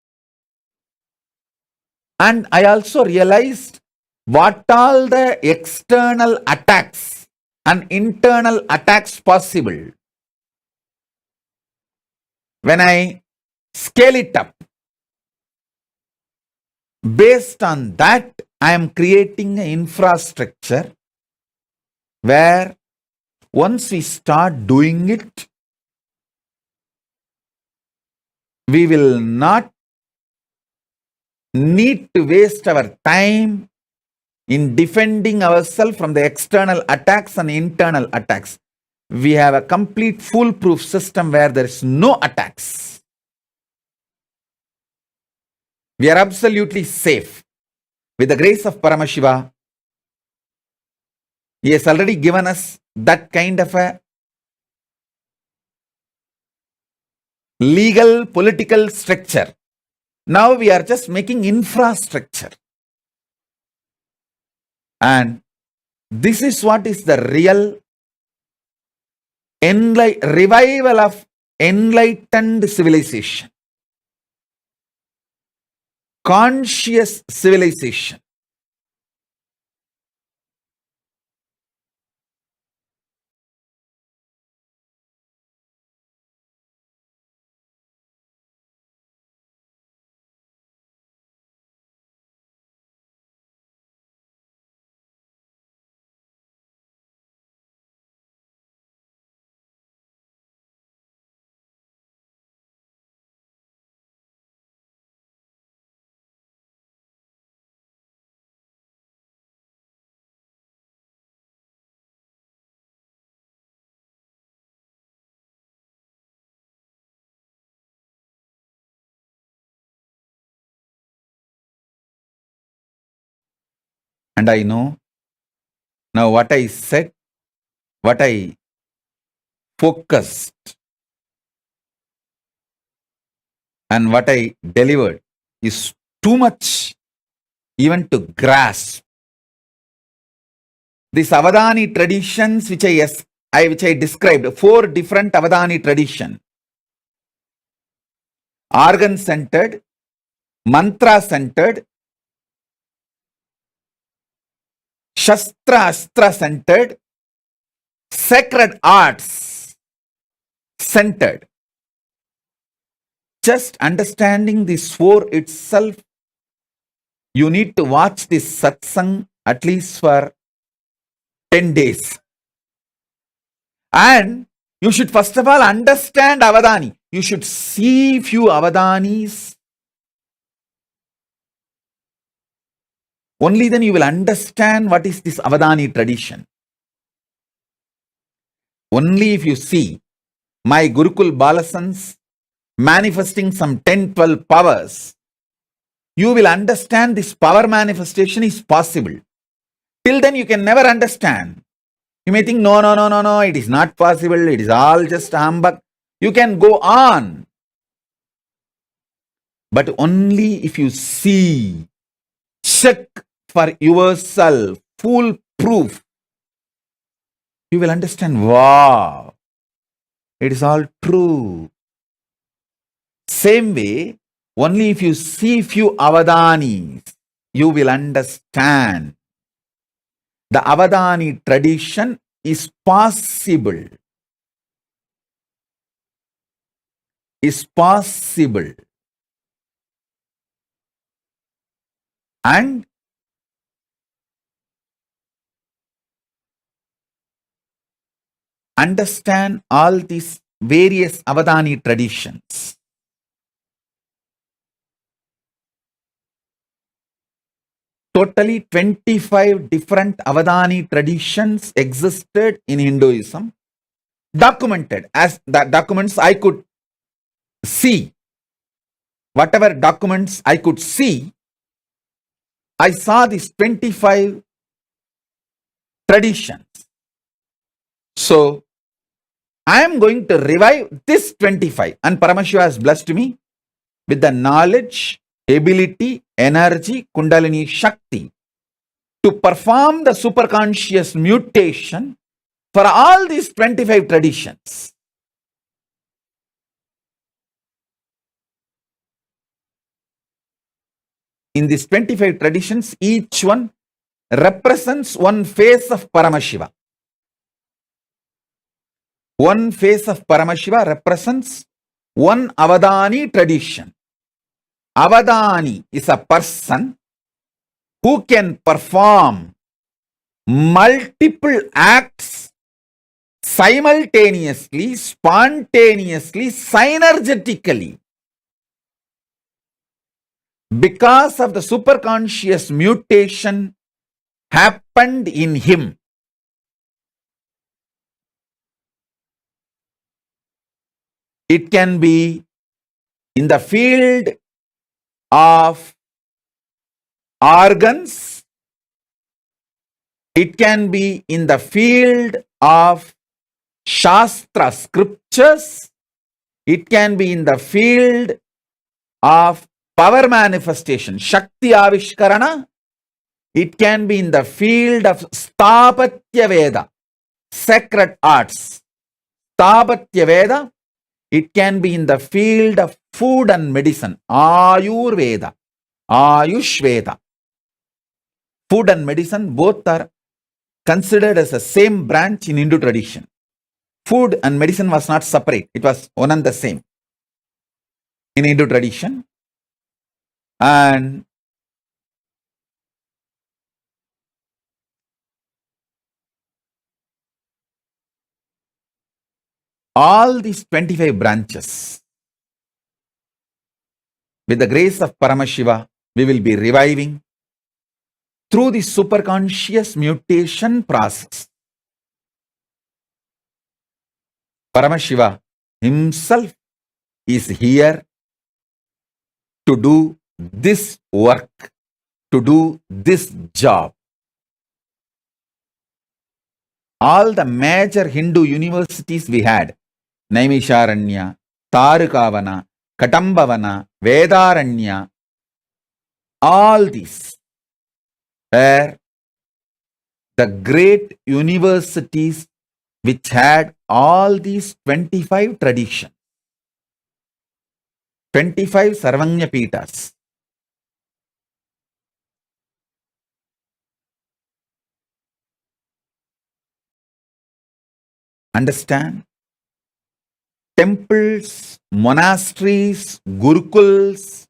And I also realized what all the external attacks and internal attacks possible. When I scale it up, based on that, I am creating an infrastructure where once we start doing it, we will not need to waste our time in defending ourselves from the external attacks and internal attacks. We have a complete foolproof system where there is no attacks. We are absolutely safe. With the grace of Paramashiva, he has already given us that kind of a legal, political structure. Now we are just making infrastructure. And this is what is the real revival of enlightened civilization. Conscious civilization. And I know now what I said, what I focused, and what I delivered is too much even to grasp. These Avadani traditions which I described, 4 different Avadani tradition. Organ-centered, mantra-centered, Shastra-Astra-centered, sacred arts centered. Just understanding this four itself, you need to watch this satsang at least for 10 days. And you should first of all understand Avadani. You should see few Avadanis. Only then you will understand what is this Avadani tradition. Only if you see my Gurukul Balasans manifesting some 10-12 powers, you will understand this power manifestation is possible. Till then you can never understand. You may think, no, it is not possible. It is all just humbug. You can go on. But only if you see, check for yourself, foolproof, you will understand, wow, it is all true. Same way, only if you see few Avadanis, you will understand. The Avadani tradition is possible. Is possible. And understand all these various Avadani traditions. Totally 25 different Avadani traditions existed in Hinduism, documented as the documents I could see. Whatever documents I could see, I saw these 25 traditions. So, I am going to revive this 25, and Paramashiva has blessed me with the knowledge, ability, energy, Kundalini Shakti to perform the superconscious mutation for all these 25 traditions. In these 25 traditions, each one represents one face of Paramashiva. One face of Paramashiva represents one Avadani tradition. Avadani is a person who can perform multiple acts simultaneously, spontaneously, synergetically. Because of the superconscious mutation happened in him. It can be in the field of organs. It can be in the field of Shastra scriptures. It can be in the field of power manifestation, Shakti Avishkarana. It can be in the field of Stapatya Veda, sacred arts. Stapatya Veda. It can be in the field of food and medicine, Ayurveda, Ayush Veda. Food and medicine both are considered as the same branch in Hindu tradition. Food and medicine was not separate. It was one and the same in Hindu tradition. And all these 25 branches, with the grace of Paramashiva, we will be reviving through the superconscious mutation process. Paramashiva himself is here to do this work, to do this job. All the major Hindu universities we had, Naimisharanya, Tarukavana, Katambavana, Vedaranya, all these were the great universities which had all these 25 traditions, 25 Sarvanya Pitas. Understand? temples, monasteries, gurukuls,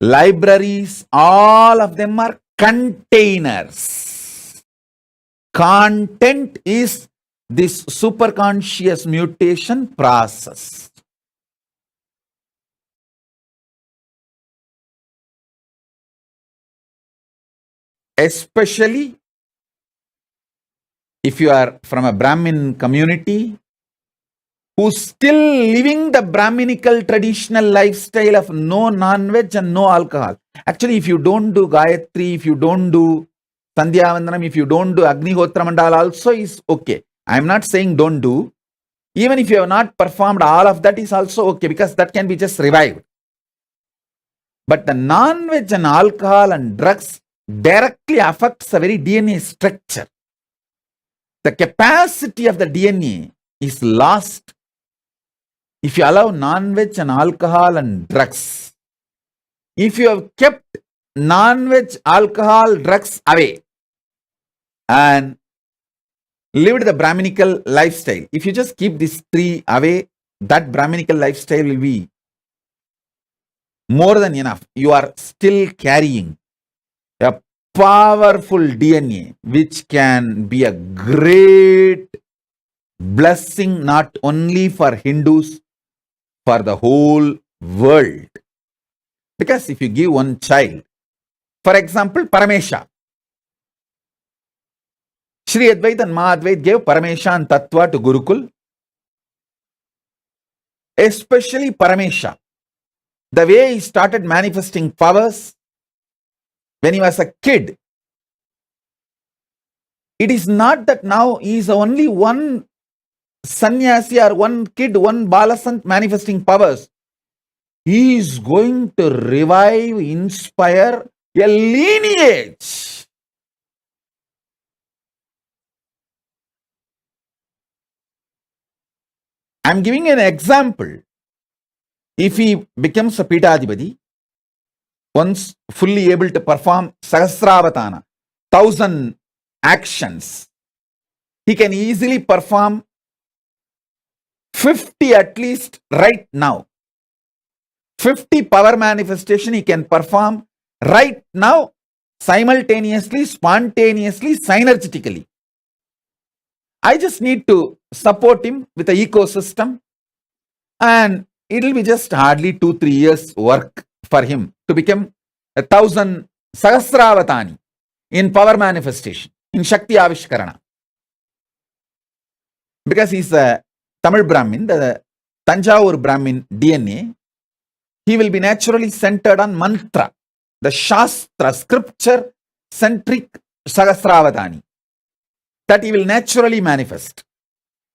libraries, all of them are containers. Content is this superconscious mutation process. Especially if you are from a Brahmin community who's still living the Brahminical traditional lifestyle of no non-veg and no alcohol. Actually, if you don't do Gayatri, if you don't do Sandhya Vandanam, if you don't do Agnihotra Mandala also is okay. I'm not saying don't do. Even if you have not performed all of that is also okay, because that can be just revived. But the non-veg and alcohol and drugs directly affects the very DNA structure. The capacity of the DNA is lost if you allow non-veg and alcohol and drugs. If you have kept non-veg, alcohol, drugs away and lived the Brahminical lifestyle, if you just keep these three away, that Brahminical lifestyle will be more than enough. You are still carrying a powerful DNA which can be a great blessing not only for Hindus, for the whole world. Because if you give one child, for example, Paramesha, Sri Advait and Mahadvait gave Paramesha and Tattva to Gurukul, especially Paramesha. The way he started manifesting powers when he was a kid, it is not that now he is only one sannyasi or one kid, one balasant manifesting powers. He is going to revive, inspire a lineage. I'm giving an example. If he becomes a Pitadipati, once fully able to perform Sahasravatana, 1,000 actions, he can easily perform 50 at least right now. 50 power manifestation he can perform right now, simultaneously, spontaneously, synergetically. I just need to support him with the ecosystem, and it will be just hardly 2-3 years work for him to become 1,000 Sahasravatani in power manifestation, in Shakti Avishkarana. Because he's a Tamil Brahmin, the Tanjavur Brahmin DNA, he will be naturally centered on mantra, the Shastra, scripture centric Sahasravatani, that he will naturally manifest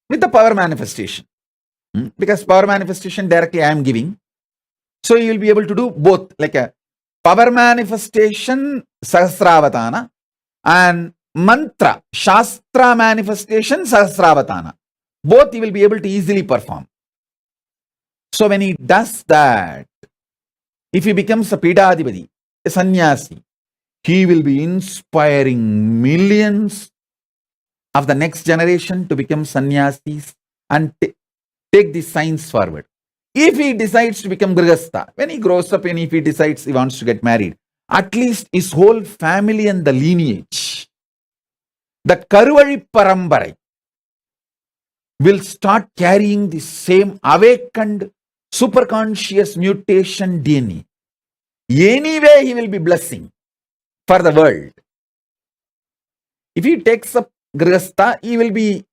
with the power manifestation. Because power manifestation directly I am giving. So you will be able to do both, like a power manifestation Sahasravatana and mantra, Shastra manifestation Sahasravatana. Both you will be able to easily perform. So when he does that, if he becomes a Pidadipati, a sannyasi, he will be inspiring millions of the next generation to become sannyasis and take the science forward. If he decides to become Grihastha, when he grows up and if he decides he wants to get married, at least his whole family and the lineage, that Karuvali Parambarai, will start carrying the same awakened superconscious mutation DNA. Anyway, he will be blessing for the world. If he takes up Grihastha, he will be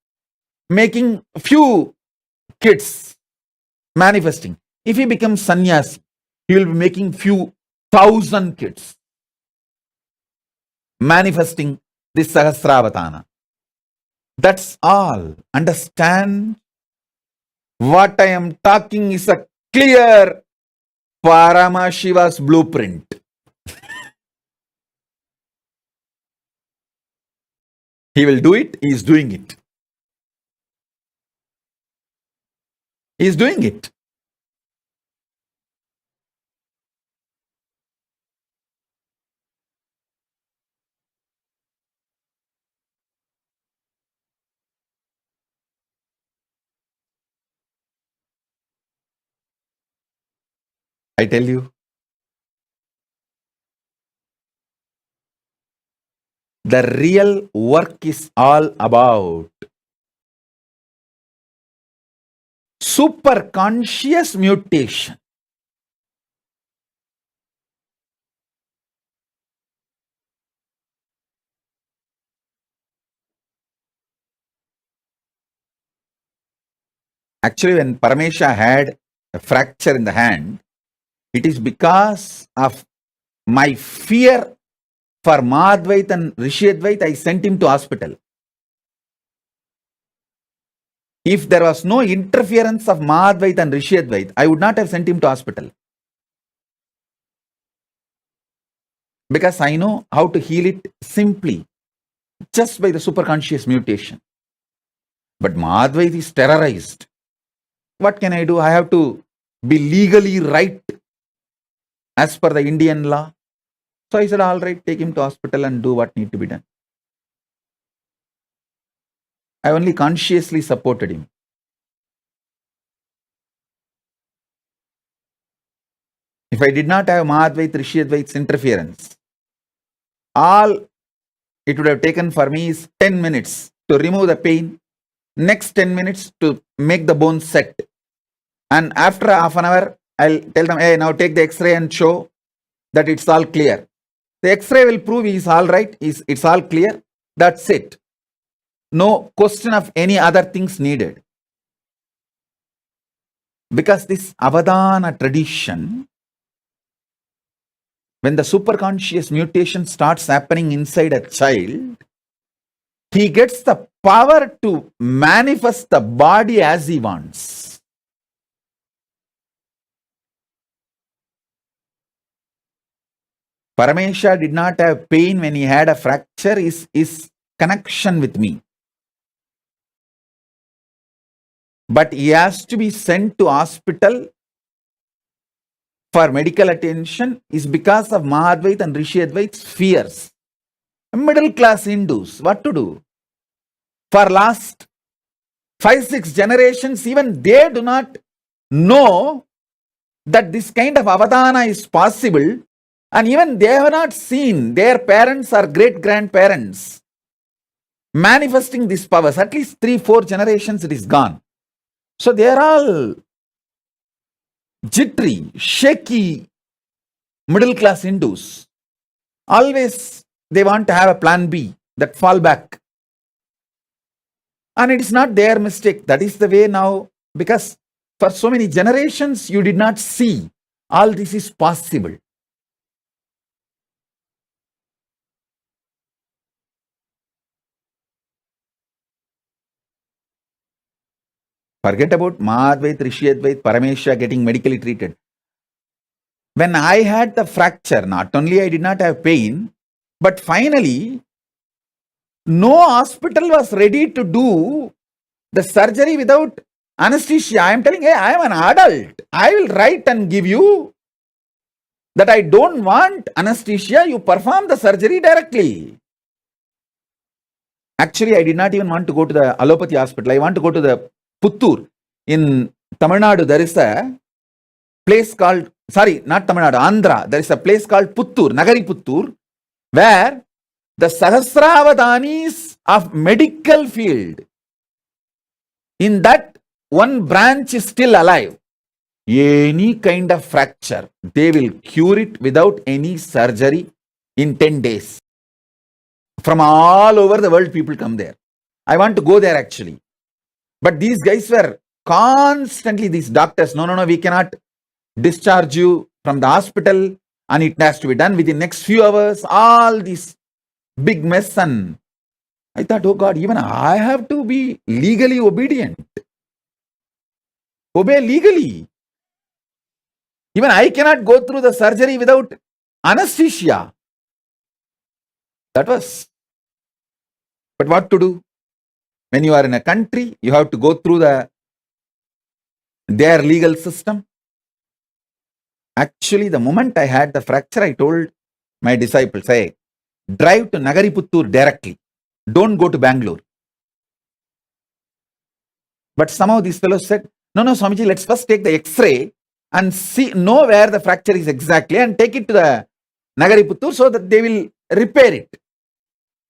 making few kids manifesting. If he becomes sannyasi, he will be making few thousand kids manifesting this Sahasravatana. That's all. Understand? What I am talking is a clear Paramashiva's blueprint. He will do it. He is doing it. He is doing it. I tell you, the real work is all about superconscious mutation. Actually, when Paramesha had a fracture in the hand, it is because of my fear for Madhvait and Rishiyadvait, I sent him to hospital. If there was no interference of Madhvait and Rishiyadvait, I would not have sent him to hospital. Because I know how to heal it simply, just by the superconscious mutation. But Madhvait is terrorized. What can I do? I have to be legally right as per the Indian law. So I said, all right, take him to hospital and do what need to be done. I only consciously supported him. If I did not have Madhvait, Rishiyadvait's interference, all it would have taken for me is 10 minutes to remove the pain, next 10 minutes to make the bone set. And after half an hour, I'll tell them, hey, now take the X-ray and show that it's all clear. The X-ray will prove he's all right, it's all clear. That's it. No question of any other things needed. Because this Avadana tradition, when the superconscious mutation starts happening inside a child, he gets the power to manifest the body as he wants. Paramesha did not have pain when he had a fracture, his connection with me. But he has to be sent to hospital for medical attention is because of Mahadvait and Rishiyadvait's fears. Middle class Hindus, what to do? For last 5-6 generations, even they do not know that this kind of avadana is possible, and even they have not seen their parents or great-grandparents manifesting these powers. At least 3-4 generations it is gone. So they are all jittery, shaky middle-class Hindus. Always they want to have a plan B, that fallback. And it is not their mistake. That is the way now, because for so many generations you did not see all this is possible. Forget about Mahadvait, Rishiyadvait, Paramesha getting medically treated. When I had the fracture, not only I did not have pain, but finally, no hospital was ready to do the surgery without anesthesia. I am telling, hey, I am an adult. I will write and give you that I don't want anesthesia. You perform the surgery directly. Actually, I did not even want to go to the allopathy hospital. I want to go to the Puttur. In Tamil Nadu, there is a place called, sorry, not Tamil Nadu, Andhra. There is a place called Puttur, Nagari Puttur, where the Sahasravadanis of medical field, in that one branch is still alive. Any kind of fracture, they will cure it without any surgery in 10 days. From all over the world, people come there. I want to go there actually. But these guys were constantly, these doctors, no, we cannot discharge you from the hospital and it has to be done within next few hours. All this big mess. And I thought, oh God, even I have to be legally obedient. Obey legally. Even I cannot go through the surgery without anesthesia. That was. But what to do? When you are in a country, you have to go through their legal system. Actually, the moment I had the fracture, I told my disciples, hey, drive to Nagari Puttur directly. Don't go to Bangalore. But somehow these fellows said, no, Swamiji, let's first take the X-ray and know where the fracture is exactly and take it to the Nagariputtur so that they will repair it.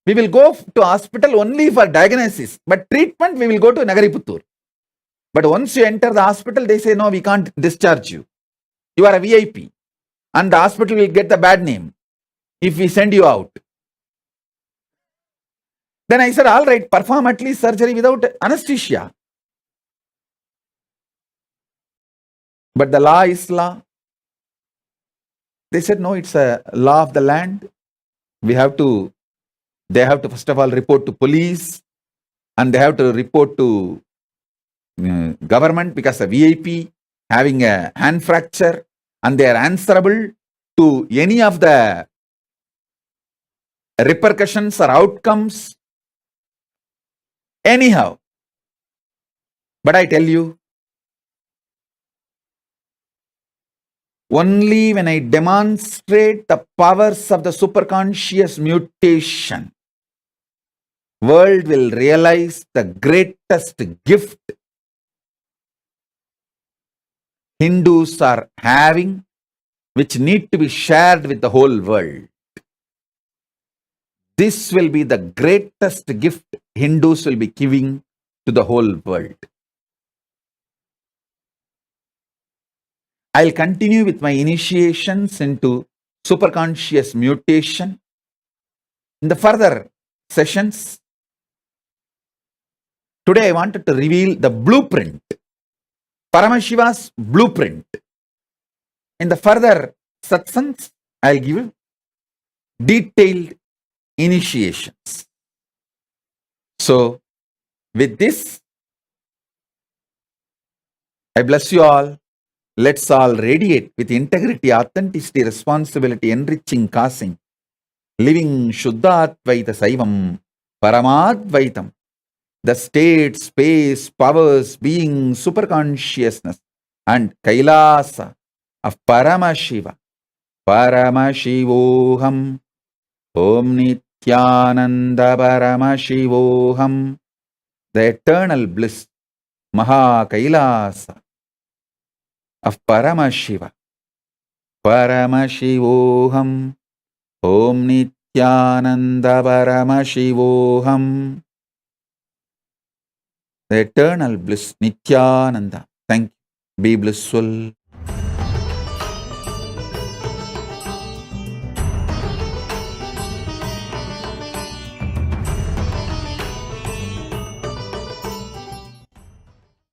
We will go to hospital only for diagnosis, but treatment we will go to Nagariputtur. But once you enter the hospital, they say, no, we can't discharge you. You are a VIP. And the hospital will get the bad name if we send you out. Then I said, all right, perform at least surgery without anesthesia. But the law is law. They said, no, it's a law of the land. They have to first of all report to police, and they have to report to government because a VIP having a hand fracture, and they are answerable to any of the repercussions or outcomes. Anyhow, but I tell you, only when I demonstrate the powers of the superconscious mutation, world will realize the greatest gift Hindus are having, which need to be shared with the whole world. This will be the greatest gift Hindus will be giving to the whole world. I'll continue with my initiations into superconscious mutation in the further sessions. Today I wanted to reveal the blueprint, Paramashiva's blueprint. In the further satsangs, I'll give detailed initiations. So, with this, I bless you all. Let's all radiate with integrity, authenticity, responsibility, enriching, causing, living Shuddhatvaita Saivam, Paramadvaitam, the state, space, powers, being, superconsciousness, and Kailasa of Paramashiva, Paramashivoham, Om Nityananda Paramashivoham, the eternal bliss, Maha Kailasa of Paramashiva, Paramashivoham, Om Nityananda Paramashivoham, the eternal bliss, Nityananda. Thank you. Be blissful.